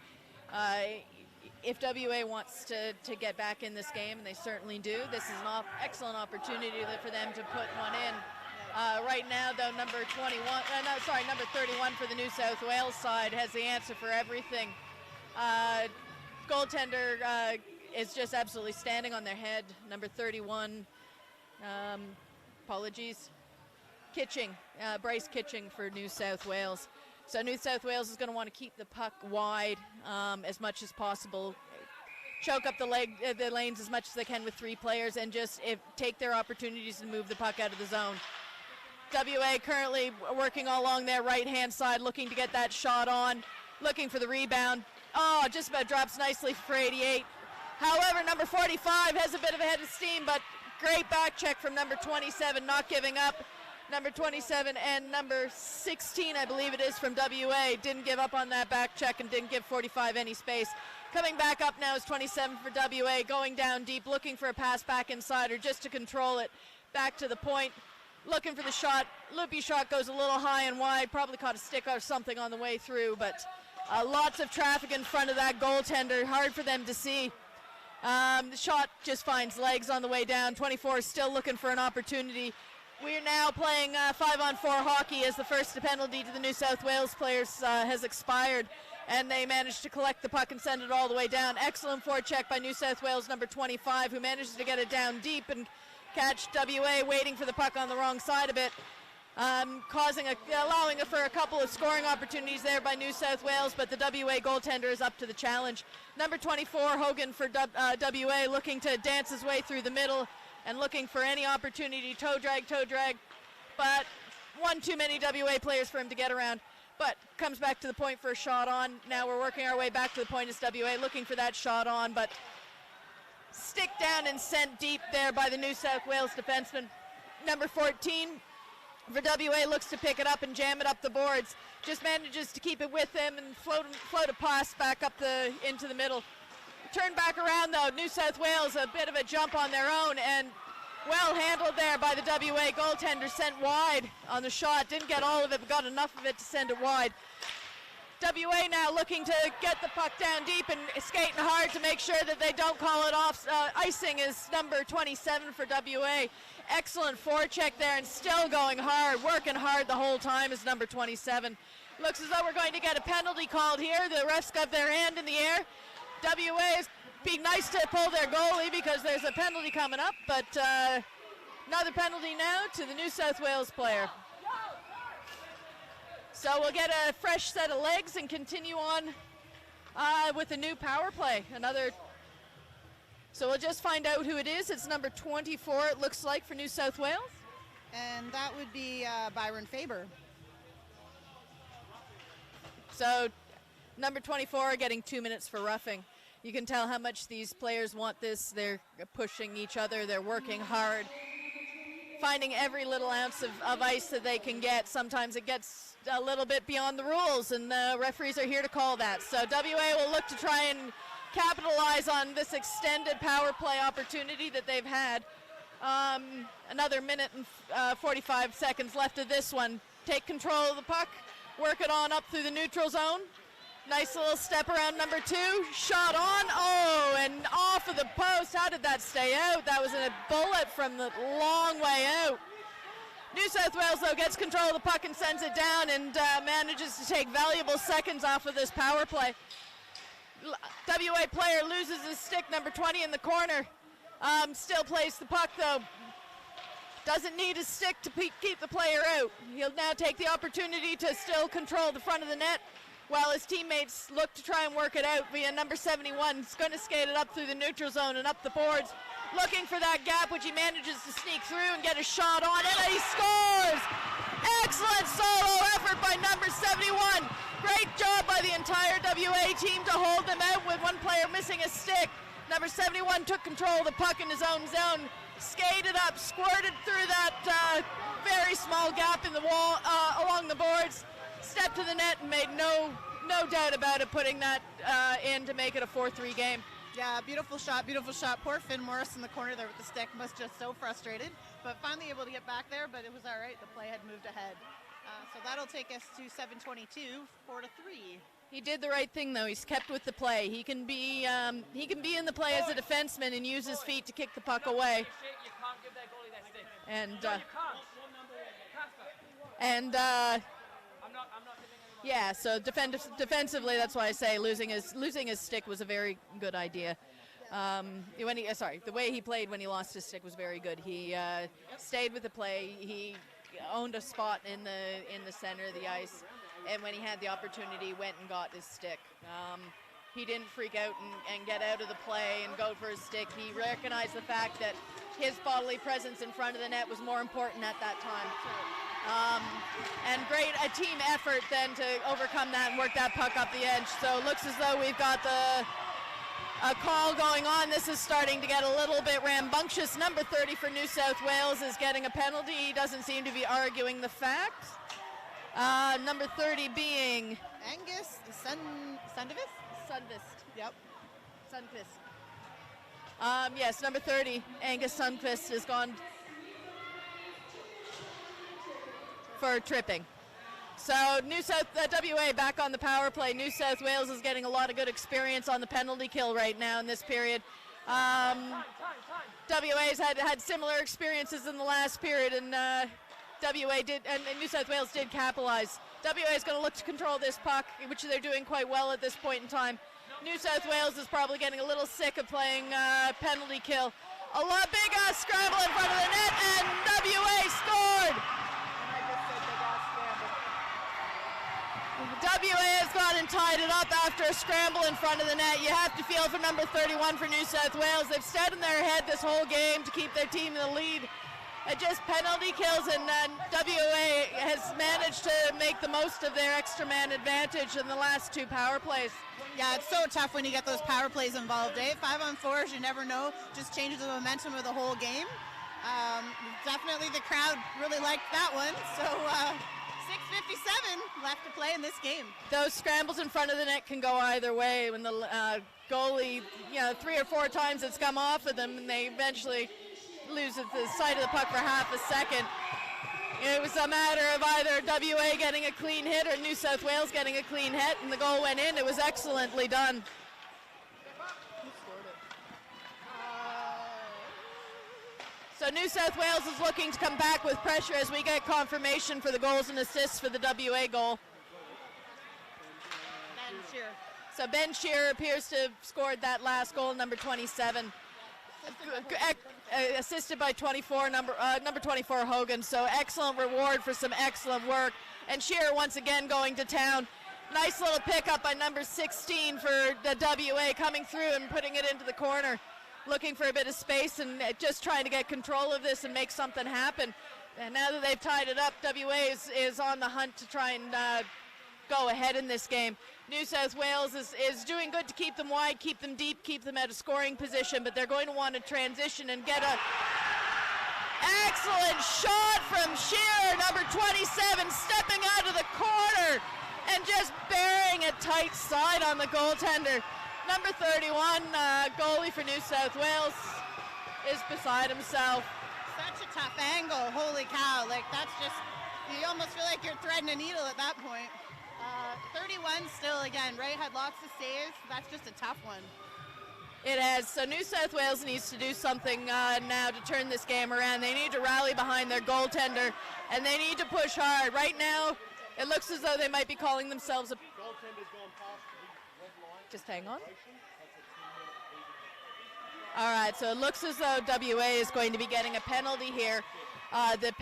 if WA wants to get back in this game, and they certainly do, this is an excellent opportunity for them to put one in. Right now, though, number 31 for the New South Wales side has the answer for everything. Goaltender is just absolutely standing on their head. Number 31, Kitching, Bryce Kitching for New South Wales. So New South Wales is going to want to keep the puck wide as much as possible, choke up the lanes as much as they can with 3 players, and just take their opportunities to move the puck out of the zone. WA currently working along their right-hand side, looking to get that shot on, looking for the rebound. Oh, just about drops nicely for 88. However, number 45 has a bit of a head of steam, but great back check from number 27, not giving up. Number 27 and number 16, I believe it is, from WA, didn't give up on that back check and didn't give 45 any space. Coming back up now is 27 for WA, going down deep, looking for a pass back inside or just to control it. Back to the point, looking for the shot. Loopy shot goes a little high and wide, probably caught a stick or something on the way through, but lots of traffic in front of that goaltender, hard for them to see. The shot just finds legs on the way down. 24 is still looking for an opportunity. We're now playing 5-on-4 hockey as the first penalty to the New South Wales players has expired, and they managed to collect the puck and send it all the way down. Excellent forecheck by New South Wales number 25, who manages to get it down deep and catch WA waiting for the puck on the wrong side of it, allowing for a couple of scoring opportunities there by New South Wales, but the WA goaltender is up to the challenge. Number 24, Hogan for WA, looking to dance his way through the middle and looking for any opportunity, toe drag, but one too many WA players for him to get around. But comes back to the point for a shot on. Now we're working our way back to the point as WA, looking for that shot on, but stick down and sent deep there by the New South Wales defenseman. Number 14 for WA looks to pick it up and jam it up the boards. Just manages to keep it with him and float a pass back up into the middle. Turn back around though, New South Wales, a bit of a jump on their own and well handled there by the WA goaltender, sent wide on the shot. Didn't get all of it, but got enough of it to send it wide. WA now looking to get the puck down deep and skating hard to make sure that they don't call it off. Icing is number 27 for WA. Excellent forecheck there and still going hard, working hard the whole time is number 27. Looks as though we're going to get a penalty called here. The refs got their hand in the air. WA is being nice to pull their goalie because there's a penalty coming up, but another penalty now to the New South Wales player. So we'll get a fresh set of legs and continue on with a new power play. So we'll just find out who it is. It's number 24, it looks like, for New South Wales. And that would be Byron Faber. So number 24 getting 2 minutes for roughing. You can tell how much these players want this. They're pushing each other. They're working hard, finding every little ounce of ice that they can get. Sometimes it gets a little bit beyond the rules, and the referees are here to call that. So WA will look to try and capitalize on this extended power play opportunity that they've had. Another minute and 45 seconds left of this one. Take control of the puck, work it on up through the neutral zone. Nice little step around number 2. Shot on. Oh, and off of the post. How did that stay out? That was a bullet from the long way out. New South Wales, though, gets control of the puck and sends it down and manages to take valuable seconds off of this power play. WA player loses his stick, number 20 in the corner. Still plays the puck, though. Doesn't need his stick to keep the player out. He'll now take the opportunity to still control the front of the net, while his teammates look to try and work it out via number 71. He's going to skate it up through the neutral zone and up the boards, looking for that gap, which he manages to sneak through and get a shot on it, and he scores! Excellent solo effort by number 71. Great job by the entire WA team to hold them out with one player missing a stick. Number 71 took control of the puck in his own zone, skated up, squirted through that very small gap in the wall along the boards, stepped to the net and made no doubt about it, putting that in to make it a 4-3 game. Yeah, beautiful shot, beautiful shot. Poor Finn Morris in the corner there with the stick, was just so frustrated, but finally able to get back there, but it was all right. The play had moved ahead. So that'll take us to 7:22, 4-3. He did the right thing, though. He's kept with the play. He can be in the play as a defenseman and use his feet to kick the puck away. Yeah, so defensively, that's why I say losing his stick was a very good idea. The way he played when he lost his stick was very good. He stayed with the play. He owned a spot in the center of the ice, and when he had the opportunity, went and got his stick. He didn't freak out and get out of the play and go for his stick. He recognized the fact that his bodily presence in front of the net was more important at that time. And great a team effort then to overcome that and work that puck up the edge. So it looks as though we've got a call going on. This is starting to get a little bit rambunctious. Number 30 for New South Wales is getting a penalty. He doesn't seem to be arguing the fact. Number 30 being Angus Sundqvist? Sundqvist. Yep. Sundqvist. Yes, number 30, Angus Sundqvist, has gone for tripping. So WA back on the power play. New South Wales is getting a lot of good experience on the penalty kill right now in this period. WA's had similar experiences in the last period, and WA did, and New South Wales did capitalize. WA is going to look to control this puck, which they're doing quite well at this point in time. New South Wales is probably getting a little sick of playing penalty kill. A lot big scramble in front of the net, and WA scored. WA has gone and tied it up after a scramble in front of the net. You have to feel for number 31 for New South Wales. They've stood in their head this whole game to keep their team in the lead. Just penalty kills, and WA has managed to make the most of their extra man advantage in the last two power plays. Yeah, it's so tough when you get those power plays involved, eh? 5-on-4s, you never know, just changes the momentum of the whole game. Definitely the crowd really liked that one, so 6:57 left to play in this game. Those scrambles in front of the net can go either way. When the goalie, 3 or 4 times it's come off of them, and they eventually lose the sight of the puck for half a second. It was a matter of either WA getting a clean hit or New South Wales getting a clean hit, and the goal went in. It was excellently done. So New South Wales is looking to come back with pressure as we get confirmation for the goals and assists for the WA goal. Ben Shearer. So Ben Shearer appears to have scored that last goal, number 27. Assisted by 24, number 24 Hogan. So excellent reward for some excellent work. And Shearer once again going to town. Nice little pickup by number 16 for the WA, coming through and putting it into the corner. Looking for a bit of space and just trying to get control of this and make something happen. And now that they've tied it up, WA is on the hunt to try and go ahead in this game. New South Wales is doing good to keep them wide, keep them deep, keep them at a scoring position, but they're going to want to transition and get a excellent shot from Shearer, number 27, stepping out of the corner and just burying a tight side on the goaltender. Number 31, goalie for New South Wales, is beside himself. Such a tough angle, holy cow. Like, that's just, you almost feel like you're threading a needle at that point. 31 still, again, right, had lots of saves. That's just a tough one. It has. So New South Wales needs to do something now to turn this game around. They need to rally behind their goaltender, and they need to push hard. Right now, it looks as though they might be calling themselves a... Goaltender's gone past the red line. Just hang on. All right, so it looks as though WA is going to be getting a penalty here. The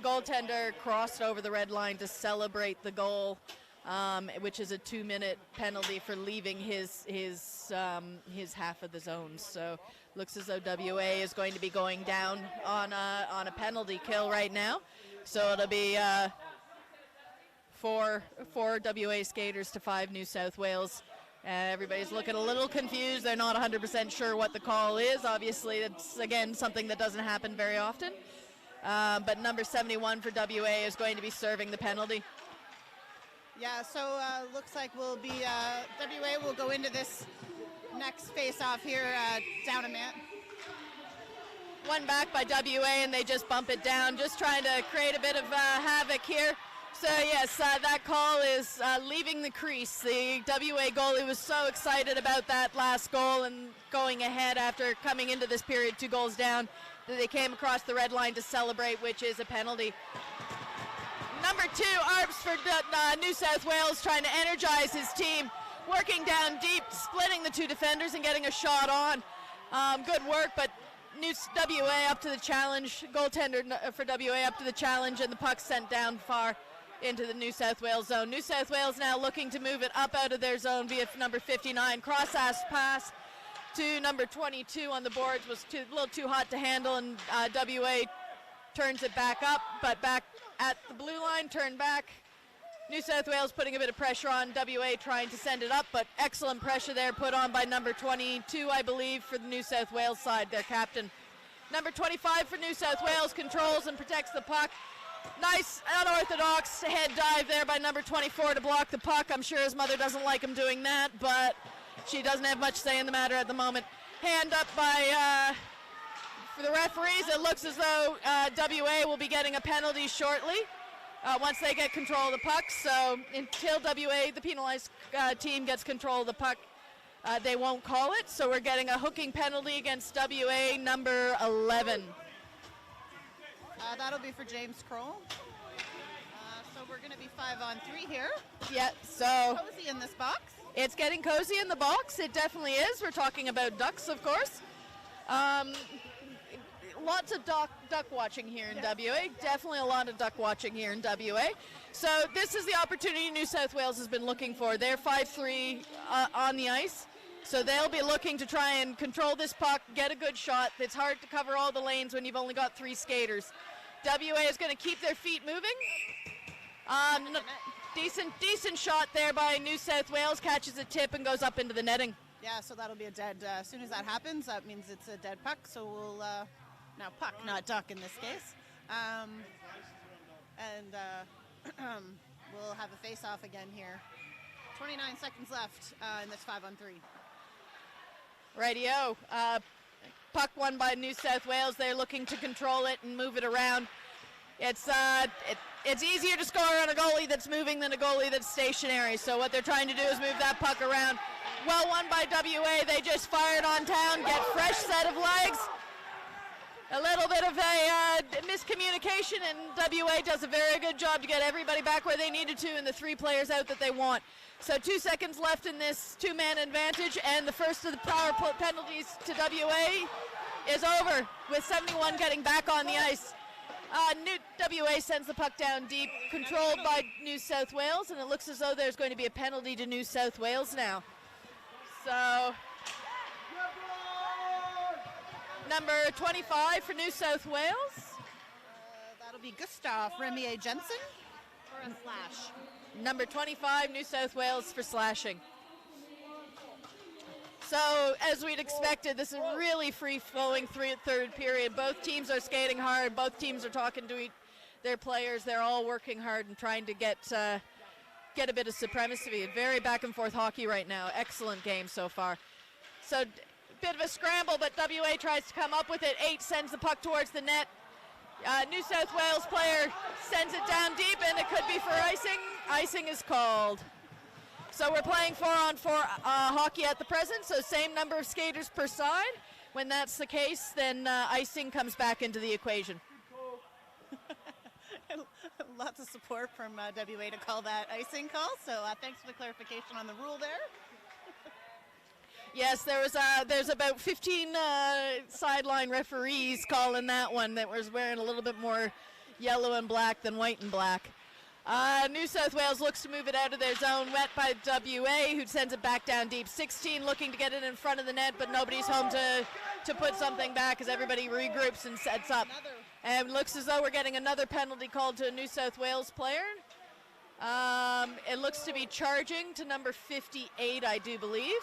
goaltender crossed over the red line to celebrate the goal, which is a 2-minute penalty for leaving his half of the zone. So looks as though WA is going to be going down on a penalty kill right now. So it'll be 4 WA skaters to 5 New South Wales. Everybody's looking a little confused. They're not 100% sure what the call is. Obviously, it's, again, something that doesn't happen very often. But number 71 for WA is going to be serving the penalty. Yeah, so looks like we'll be, WA will go into this next face-off here down a man. One back by WA, and they just bump it down, just trying to create a bit of havoc here. So yes, that call is leaving the crease. The WA goalie was so excited about that last goal and going ahead after coming into this period 2 goals down that they came across the red line to celebrate, which is a penalty. Number 2, Arps for New South Wales, trying to energize his team, working down deep, splitting the 2 defenders and getting a shot on. Good work, but WA up to the challenge, goaltender for WA up to the challenge, and the puck sent down far into the New South Wales zone. New South Wales now looking to move it up out of their zone via number 59. Cross-ass pass to number 22 on the boards was a little too hot to handle, and WA turns it back up, but back at the blue line, turn back. New South Wales putting a bit of pressure on WA, trying to send it up, but excellent pressure there put on by number 22, I believe, for the New South Wales side, their captain. Number 25 for New South Wales controls and protects the puck. Nice unorthodox head dive there by number 24 to block the puck. I'm sure his mother doesn't like him doing that, but she doesn't have much say in the matter at the moment. Hand up by for the referees. It looks as though WA will be getting a penalty shortly once they get control of the puck. So until WA, the penalized team, gets control of the puck, they won't call it. So we're getting a hooking penalty against WA number 11. That'll be for James Kroll. So we're going to be 5-on-3 here. Yeah, so Cozy in this box. it's getting cozy in the box. It definitely is. We're talking about ducks, of course. Lots of duck watching here in WA. Definitely a lot of duck watching here in WA. So this is the opportunity New South Wales has been looking for. They're 5-3 on the ice. So they'll be looking to try and control this puck, get a good shot. It's hard to cover all the lanes when you've only got 3 skaters. WA is going to keep their feet moving. Decent shot there by New South Wales. Catches a tip and goes up into the netting. Yeah, so that'll be a dead. As soon as that happens, that means it's a dead puck. So we'll now puck, not duck in this case, and we'll have a face-off again here. 29 seconds left in this 5-on-3. Rightio. Puck won by New South Wales. They're looking to control it and move it around. It's easier to score on a goalie that's moving than a goalie that's stationary. So what they're trying to do is move that puck around. Well won by WA. They just fired on town. Get fresh set of legs. A little bit of a miscommunication, and WA does a very good job to get everybody back where they needed to and the 3 players out that they want. So 2 seconds left in this 2-man advantage, and the first of the power penalties to WA is over, with 71 getting back on the ice. WA sends the puck down deep, controlled by New South Wales, and it looks as though there's going to be a penalty to New South Wales now. So number 25 for New South Wales. That'll be Gustav Remier Jensen for a slash. Number 25, New South Wales for slashing. So, as we'd expected, this is really free-flowing third period. Both teams are skating hard. Both teams are talking to their players. They're all working hard and trying to get a bit of supremacy. Very back-and-forth hockey right now. Excellent game so far. So, bit of a scramble, but WA tries to come up with it. 8 sends the puck towards the net. New South Wales player sends it down deep, and it could be for icing. Icing is called. So we're playing 4-on-4 hockey at the present, so same number of skaters per side. When that's the case, then icing comes back into the equation. Lots of support from WA to call that icing call, so thanks for the clarification on the rule there. Yes, there's about 15 sideline referees calling that one that was wearing a little bit more yellow and black than white and black. New South Wales looks to move it out of their zone, wet by WA, who sends it back down deep. 16 looking to get it in front of the net, but nobody's home to put something back as everybody regroups and sets up. And looks as though we're getting another penalty called to a New South Wales player. It looks to be charging to number 58, I do believe.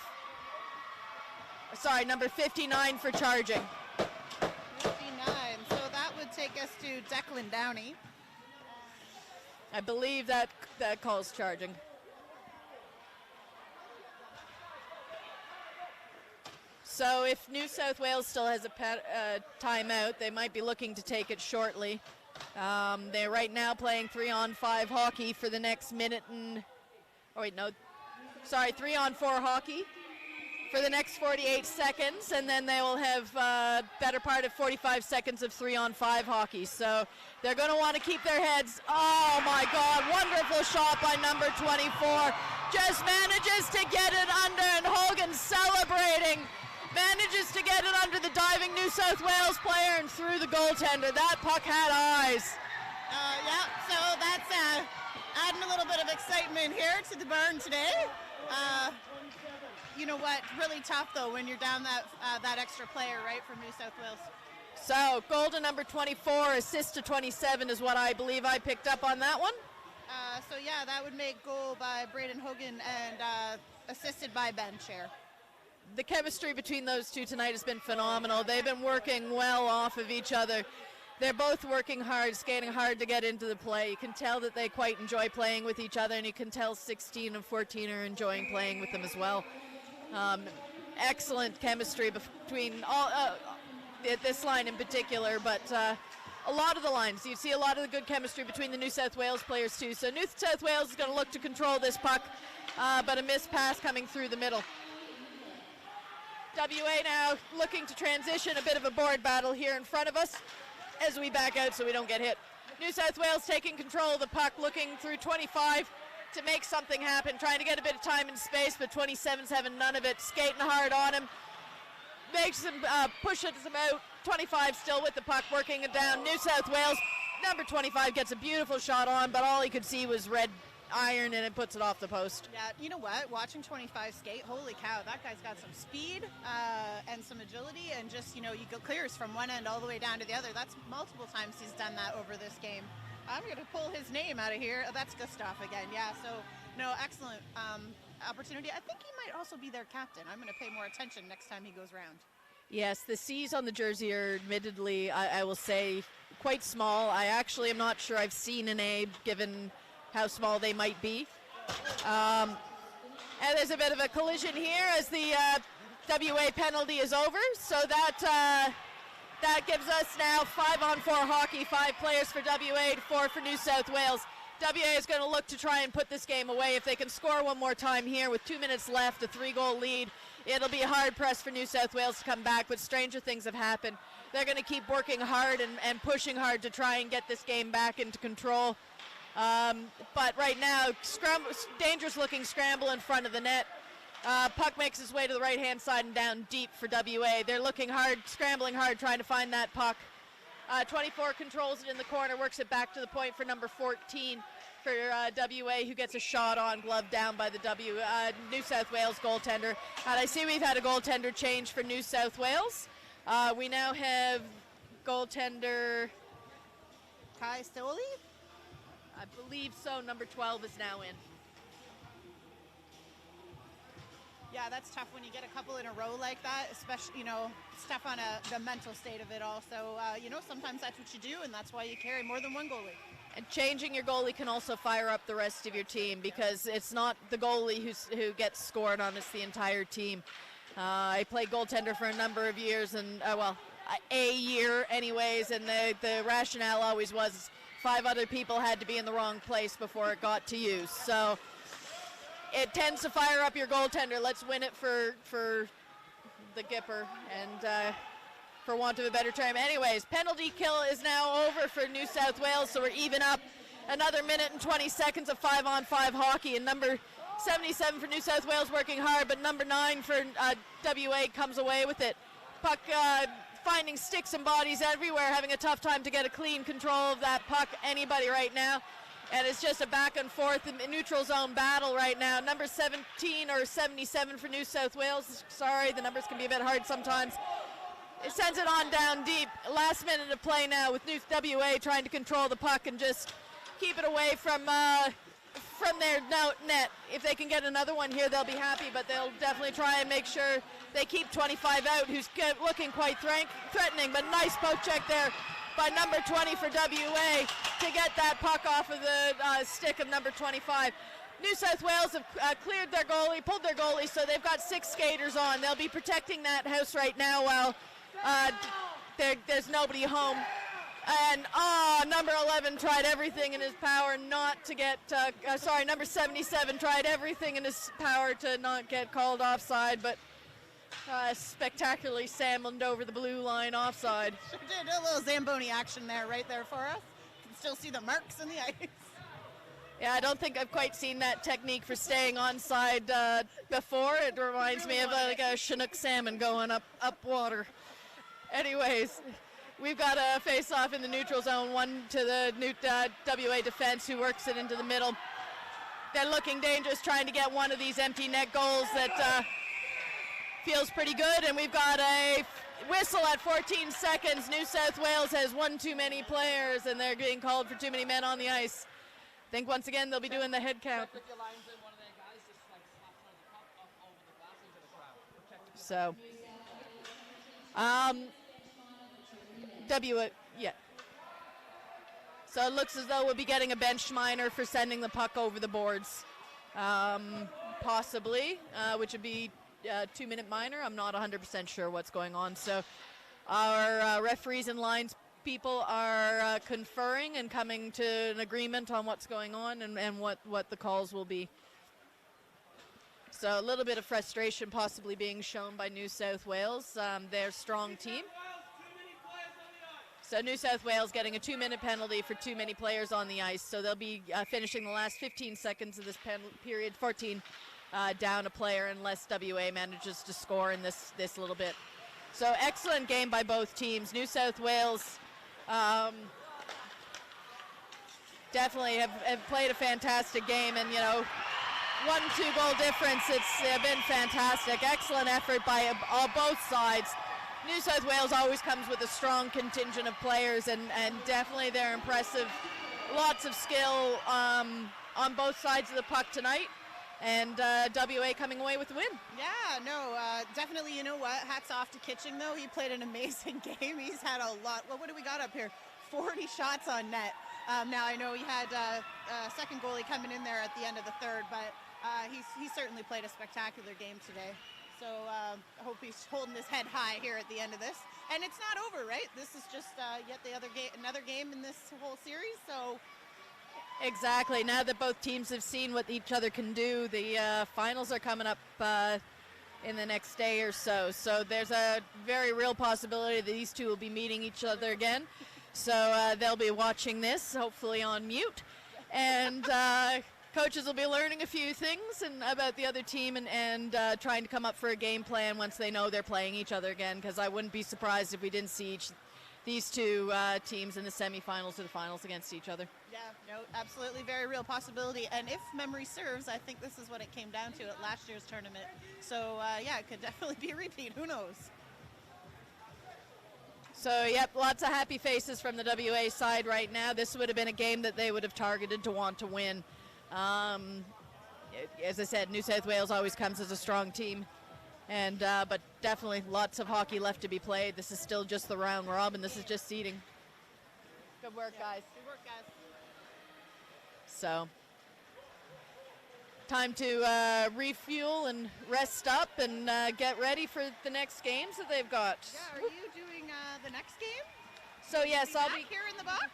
Sorry, number 59 for charging. 59, so that would take us to Declan Downey. I believe that calls charging. So if New South Wales still has a timeout, they might be looking to take it shortly. They're right now playing 3-on-5 hockey for the next minute and... 3-on-4 hockey for the next 48 seconds, and then they will have better part of 45 seconds of 3-on-5 hockey. So they're going to want to keep their heads. Oh my God, wonderful shot by number 24. Just manages to get it under, and Hogan celebrating. Manages to get it under the diving New South Wales player and through the goaltender. That puck had eyes. So that's adding a little bit of excitement here to the barn today. You know what? Really tough though when you're down that extra player, right, from New South Wales. So, goal to number 24, assist to 27 is what I believe I picked up on that one. So yeah, that would make goal by Braden Hogan and assisted by Ben Chair. The chemistry between those two tonight has been phenomenal. They've been working well off of each other. They're both working hard, skating hard to get into the play. You can tell that they quite enjoy playing with each other, and you can tell 16 and 14 are enjoying playing with them as well. Excellent chemistry between all this line in particular, but a lot of the lines. You see a lot of the good chemistry between the New South Wales players too. So New South Wales is going to look to control this puck, but a missed pass coming through the middle. WA now looking to transition, a bit of a board battle here in front of us as we back out so we don't get hit. New South Wales taking control of the puck, looking through 25 to make something happen, trying to get a bit of time and space, but 27's having none of it, skating hard on him. Makes him pushes him out. 25 still with the puck, working it down. New South Wales, number 25 gets a beautiful shot on, but all he could see was red iron, and it puts it off the post. Yeah, you know what? Watching 25 skate, holy cow, that guy's got some speed and some agility, and just, you know, you go clears from one end all the way down to the other. That's multiple times he's done that over this game. I'm going to pull his name out of here. That's Gustav again. Yeah, so, no, excellent opportunity. I think he might also be their captain. I'm going to pay more attention next time he goes round. Yes, the C's on the jersey are admittedly, I will say, quite small. I actually am not sure I've seen an A, given how small they might be. And there's a bit of a collision here as the WA penalty is over. So that gives us now 5-on-4 hockey, 5 players for WA, 4 for New South Wales. WA is going to look to try and put this game away. If they can score one more time here with 2 minutes left, a 3-goal lead, it'll be a hard press for New South Wales to come back, but stranger things have happened. They're going to keep working hard and pushing hard to try and get this game back into control. But right now, dangerous looking scramble in front of the net. Puck makes his way to the right-hand side and down deep for WA. They're looking hard, scrambling hard, trying to find that puck. 24 controls it in the corner, works it back to the point for number 14 for WA, who gets a shot on, glove down by the New South Wales goaltender. And I see we've had a goaltender change for New South Wales. We now have goaltender Kai Stoli? I believe so. Number 12 is now in. Yeah, that's tough when you get a couple in a row like that, especially, you know, it's tough on the mental state of it all. So, you know, sometimes that's what you do, and that's why you carry more than one goalie. And changing your goalie can also fire up the rest of your team, because it's not the goalie who gets scored on, it's the entire team. I played goaltender for a number of years, and, a year anyways, and the rationale always was 5 other people had to be in the wrong place before it got to you. So it tends to fire up your goaltender. Let's win it for the Gipper, and for want of a better term. Anyways, penalty kill is now over for New South Wales, so we're even up. Another minute and 20 seconds of 5-on-5 hockey, and number 77 for New South Wales working hard, but number 9 for WA comes away with it. Puck finding sticks and bodies everywhere, having a tough time to get a clean control of that puck, anybody right now. And it's just a back and forth in neutral zone battle right now. Number 17 or 77 for New South Wales. Sorry, the numbers can be a bit hard sometimes. It sends it on down deep. Last minute of play now with New WA trying to control the puck and just keep it away from their net. If they can get another one here, they'll be happy, but they'll definitely try and make sure they keep 25 out, who's looking quite threatening, but nice poke check there by number 20 for WA to get that puck off of the stick of number 25. New South Wales have cleared their goalie, pulled their goalie, so they've got 6 skaters on. They'll be protecting that house right now while there's nobody home. And number 11 tried everything in his power not to get, number 77 tried everything in his power to not get called offside, but spectacularly salmoned over the blue line offside. Sure did. A little Zamboni action there, right there for us. You can still see the marks in the ice. Yeah, I don't think I've quite seen that technique for staying onside before. It reminds me of like a Chinook salmon going up water. Anyways, we've got a face-off in the neutral zone, one to the WA defense, who works it into the middle. They're looking dangerous, trying to get one of these empty net goals that feels pretty good, and we've got a whistle at 14 seconds. New South Wales has one too many players, and they're being called for too many men on the ice. I think once again they'll be doing the head count. Check with your lines and one of their guys just like slaps on the cup up over the glass into the crowd. Check with Yeah. So it looks as though we'll be getting a bench minor for sending the puck over the boards, possibly, which would be a 2-minute minor. I'm not 100% sure what's going on. So our referees and lines people are conferring and coming to an agreement on what's going on and what the calls will be. So a little bit of frustration possibly being shown by New South Wales, their strong team. So New South Wales getting a 2-minute penalty for too many players on the ice. So they'll be finishing the last 15 seconds of this period, 14 down a player unless WA manages to score in this little bit. So excellent game by both teams. New South Wales definitely have played a fantastic game, and 1-2 goal difference. It's been fantastic. Excellent effort by both sides. New South Wales always comes with a strong contingent of players, and definitely they're impressive. Lots of skill on both sides of the puck tonight, and WA coming away with the win. Yeah, no, definitely. You know what? Hats off to Kitching, though. He played an amazing game. He's had a lot. Well, what do we got up here? 40 shots on net. Now, I know he had a second goalie coming in there at the end of the third, but he certainly played a spectacular game today. So I hope he's holding his head high here at the end of this. And it's not over, right? This is just yet another game in this whole series. So exactly. Now that both teams have seen what each other can do, the finals are coming up in the next day or so. So there's a very real possibility that these two will be meeting each other again. So they'll be watching this, hopefully on mute. And coaches will be learning a few things about the other team and trying to come up for a game plan once they know they're playing each other again, because I wouldn't be surprised if we didn't see these two teams in the semifinals or the finals against each other. Yeah, no, absolutely, very real possibility. And if memory serves, I think this is what it came down to at last year's tournament. So, yeah, it could definitely be a repeat. Who knows? So, yep, lots of happy faces from the WA side right now. This would have been a game that they would have targeted to want to win. As I said, New South Wales always comes as a strong team, and but definitely lots of hockey left to be played. This is still just the round robin. This is just seeding. Good work, guys. Good work, guys. So, time to refuel and rest up and get ready for the next games that they've got. Yeah, are you doing the next game? So yes, I'll be here in the box.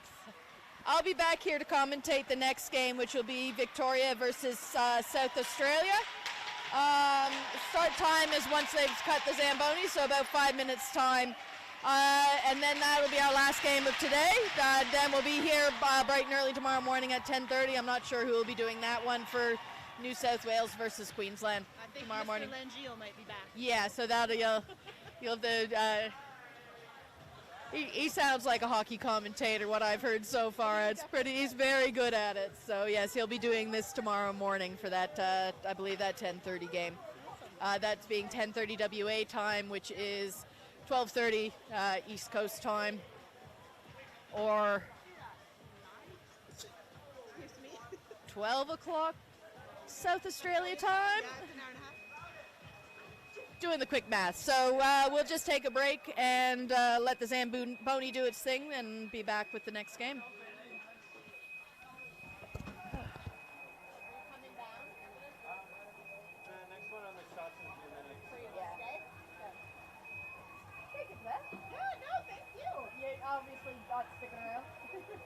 I'll be back here to commentate the next game, which will be Victoria versus South Australia. Start time is once they've cut the Zamboni, so about 5 minutes time. And then that'll be our last game of today. Then we'll be here bright and early tomorrow morning at 10:30. I'm not sure who will be doing that one for New South Wales versus Queensland I think tomorrow Mr. morning. Langille might be back. Yeah, so that'll you'll have to. He sounds like a hockey commentator, what I've heard so far. He's very good at it. So yes, he'll be doing this tomorrow morning for that, I believe that 10:30 game. That's being 10:30 WA time, which is 12:30 East Coast time, or 12 o'clock South Australia time. Yeah, it's an hour and a half. Doing the quick math. So we'll just take a break and let the Zamboni do its thing and be back with the next game. Next one on the shots in a few minutes. Yeah, no, thank you. You're obviously not sticking around.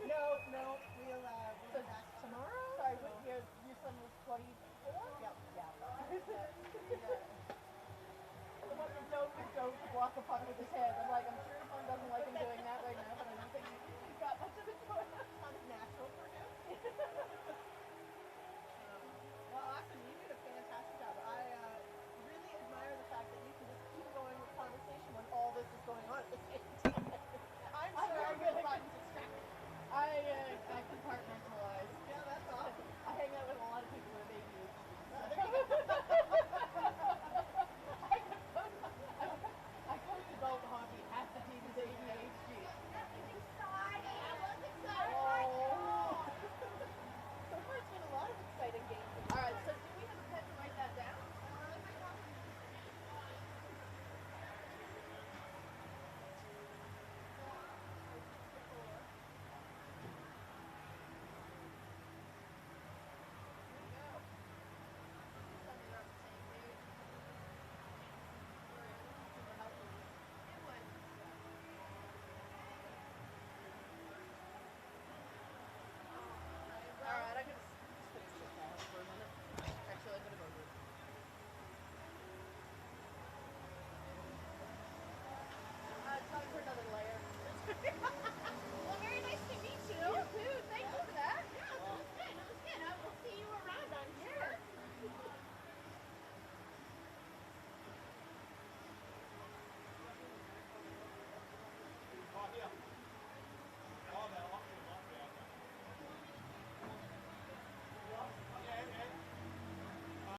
No,